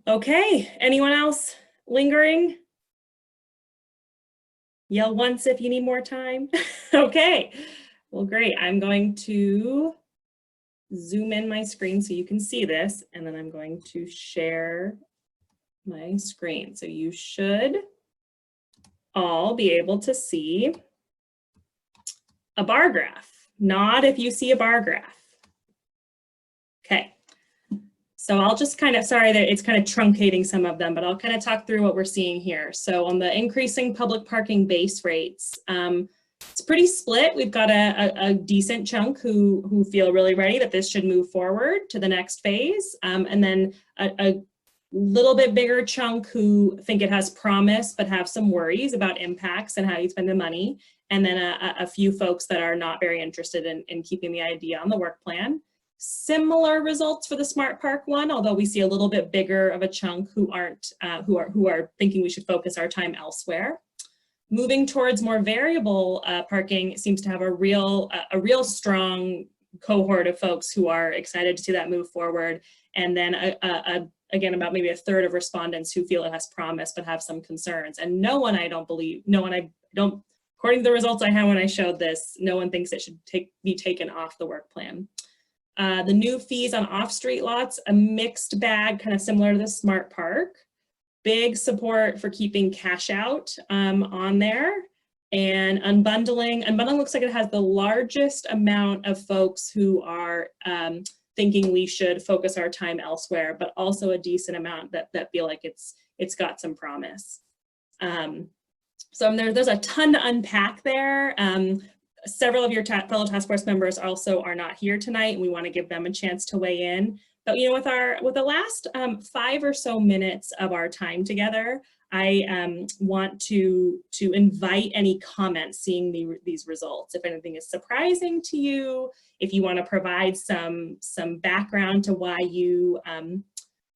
Okay, anyone else lingering? Yell once if you need more time. Okay, well, great. I'm going to zoom in my screen so you can see this, and then I'm going to share my screen. So you should all be able to see a bar graph. Nod if you see a bar graph. Okay. So I'll just kind of, sorry that it's kind of truncating some of them, but I'll kind of talk through what we're seeing here. So on the increasing public parking base rates, it's pretty split. We've got a decent chunk who feel really ready that this should move forward to the next phase. And then a little bit bigger chunk who think it has promise, but have some worries about impacts and how you spend the money. And then a few folks that are not very interested in keeping the idea on the work plan. Similar results for the Smart Park one, although we see a little bit bigger of a chunk who aren't who are thinking we should focus our time elsewhere. Moving towards more variable parking seems to have a real strong cohort of folks who are excited to see that move forward, and then again about maybe a third of respondents who feel it has promise but have some concerns. And no one, according to the results I had when I showed this, no one thinks it should be taken off the work plan. The new fees on off-street lots, a mixed bag, kind of similar to the Smart Park. Big support for keeping cash out on there. And unbundling looks like it has the largest amount of folks who are thinking we should focus our time elsewhere, but also a decent amount that feel like it's got some promise. So there's a ton to unpack there. Several of your fellow task force members also are not here tonight, and we want to give them a chance to weigh in. But with the last 5 or so minutes of our time together, I want to invite any comments seeing these results. If anything is surprising to you, if you want to provide some background to why you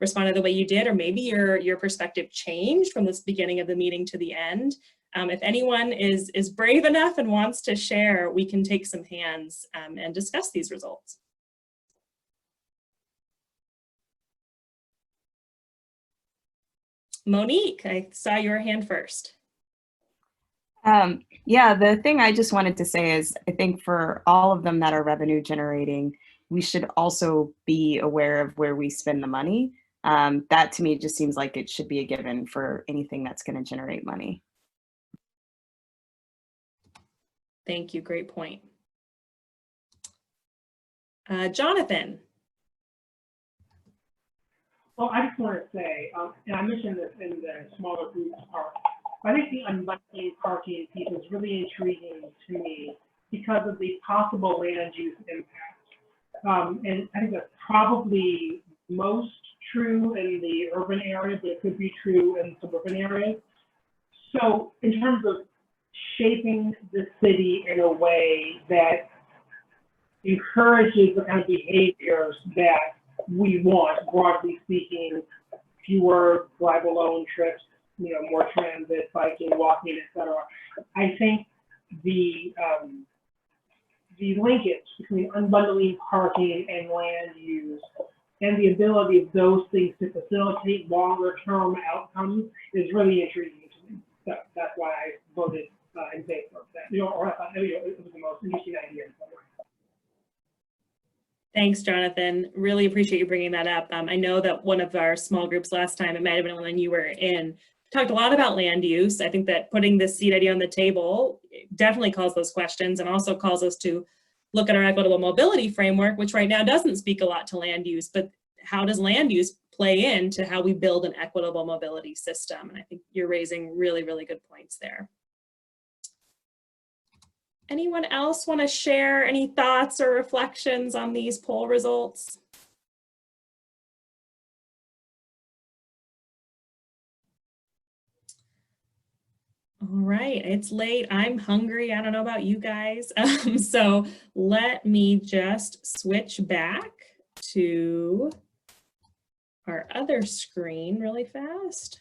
responded the way you did, or maybe your perspective changed from this beginning of the meeting to the end. If anyone is brave enough and wants to share, we can take some hands and discuss these results. Monique, I saw your hand first.
Yeah, the thing I just wanted to say is I think for all of them that are revenue generating, we should also be aware of where we spend the money. That to me just seems like it should be a given for anything that's going to generate money.
Thank you, great point. Jonathan.
Well, I just want to say, and I mentioned this in the smaller group part, I think the unbundling parking piece is really intriguing to me because of the possible land use impact. And I think that's probably most true in the urban area, but it could be true in suburban areas. So in terms of shaping the city in a way that encourages the kind of behaviors that we want, broadly speaking, fewer drive alone trips, more transit, biking, walking, etc. I think the linkage between unbundling parking and land use and the ability of those things to facilitate longer term outcomes is really intriguing to me. That's why I voted in favor of that. Or I thought it was the most interesting idea in some way.
Thanks, Jonathan. Really appreciate you bringing that up. I know that one of our small groups last time, it might have been when you were in, talked a lot about land use. I think that putting this seed idea on the table definitely calls those questions and also calls us to look at our equitable mobility framework, which right now doesn't speak a lot to land use, but how does land use play into how we build an equitable mobility system? And I think you're raising really, really good points there. Anyone else want to share any thoughts or reflections on these poll results? All right, it's late. I'm hungry. I don't know about you guys. So let me just switch back to our other screen really fast.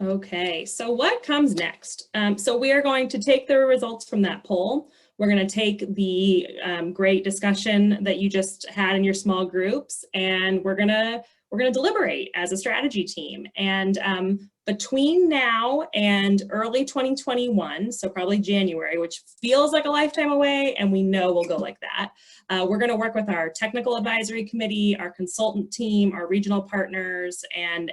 Okay, so what comes next? So we are going to take the results from that poll. We're going to take the great discussion that you just had in your small groups, and we're going to deliberate as a strategy team. And between now and early 2021, so probably January, which feels like a lifetime away, and we know we'll go like that, we're going to work with our technical advisory committee, our consultant team, our regional partners, and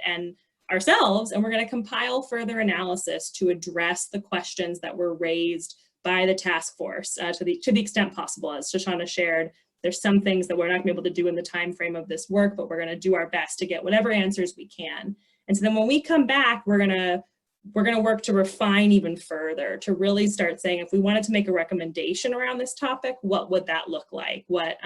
ourselves, and we're going to compile further analysis to address the questions that were raised by the task force to the extent possible. As Shoshana shared, there's some things that we're not going to be able to do in the time frame of this work, but we're going to do our best to get whatever answers we can. And so then when we come back, we're going to work to refine even further, to really start saying, if we wanted to make a recommendation around this topic, what would that look like? What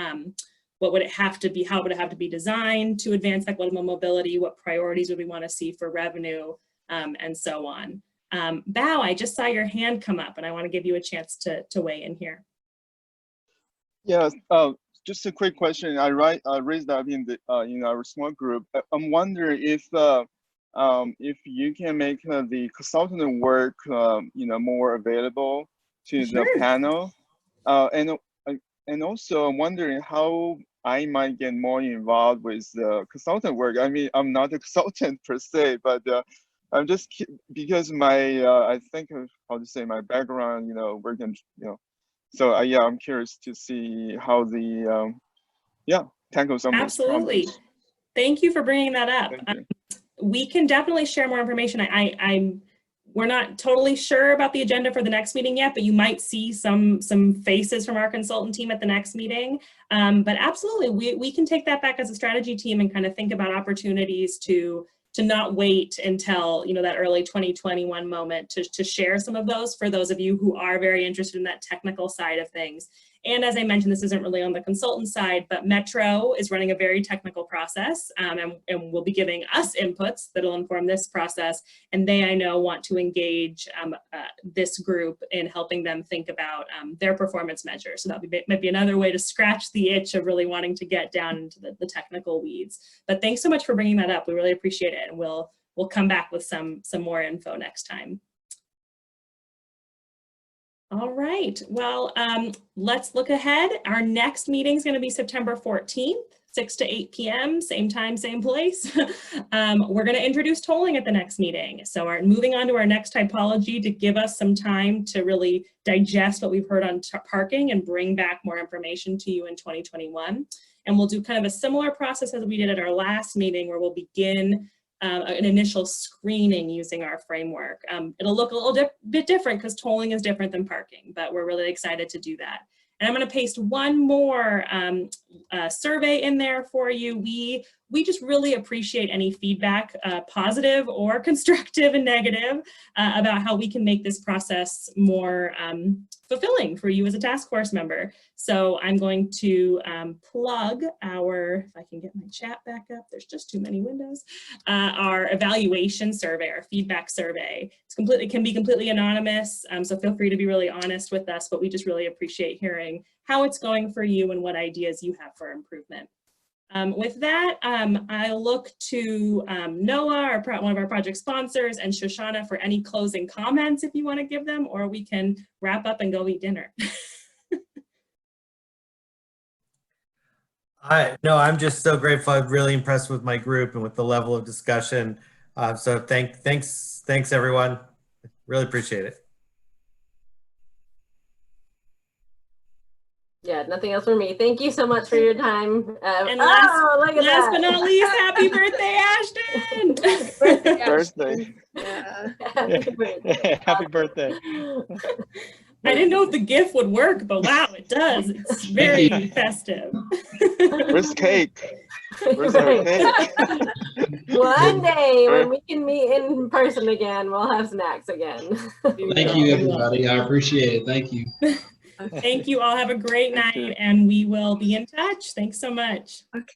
would it have to be? How would it have to be designed to advance equitable mobility? What priorities would we want to see for revenue, and so on? Bao, I just saw your hand come up, and I want to give you a chance to weigh in here.
Yeah, just a quick question. I raised that in our small group. I'm wondering if you can make the consultant work more available to the panel, and also I'm wondering how I might get more involved with the consultant work. I mean, I'm not a consultant per se, but I'm just because my I think how to say my background, working, so yeah, I'm curious to see how the tackle some
Absolutely.
of those problems.
Thank you for bringing that up. We can definitely share more information. we're not totally sure about the agenda for the next meeting yet, but you might see some faces from our consultant team at the next meeting. But absolutely, we can take that back as a strategy team and kind of think about opportunities to not wait until, you know, that early 2021 moment to share some of those for those of you who are very interested in that technical side of things. And as I mentioned, this isn't really on the consultant side, but Metro is running a very technical process and will be giving us inputs that'll inform this process. And they, I know, want to engage this group in helping them think about their performance measures. So that might be another way to scratch the itch of really wanting to get down into the technical weeds. But thanks so much for bringing that up. We really appreciate it. And we'll come back with some more info next time. All right, well, let's look ahead. Our next meeting is going to be September 14th, 6 to 8 p.m., same time, same place. We're going to introduce tolling at the next meeting. So moving on to our next typology to give us some time to really digest what we've heard on parking and bring back more information to you in 2021. And we'll do kind of a similar process as we did at our last meeting, where we'll begin an initial screening using our framework. It'll look a little bit different because tolling is different than parking, but we're really excited to do that. And I'm going to paste one more survey in there for you. We just really appreciate any feedback, positive or constructive and negative, about how we can make this process more fulfilling for you as a task force member. So I'm going to plug our, if I can get my chat back up, there's just too many windows, our evaluation survey, our feedback survey. It can be completely anonymous, so feel free to be really honest with us, but we just really appreciate hearing how it's going for you and what ideas you have for improvement. With that, I'll look to Noah, one of our project sponsors, and Shoshana for any closing comments if you want to give them, or we can wrap up and go eat dinner.
No, I'm just so grateful. I'm really impressed with my group and with the level of discussion. So thanks everyone. Really appreciate it.
Yeah, nothing else for me. Thank you so much for your time.
And last
last
but not least, happy birthday, Ashton!
Birthday.
Happy birthday.
Happy birthday.
I didn't know if the GIF would work, but wow, it does. It's very festive.
Where's cake? Where's our cake?
One day when we can meet in person again, we'll have snacks again.
Thank you, everybody. I appreciate it. Thank you.
Thank you all. Have a great night, and we will be in touch. Thanks so much.
Okay.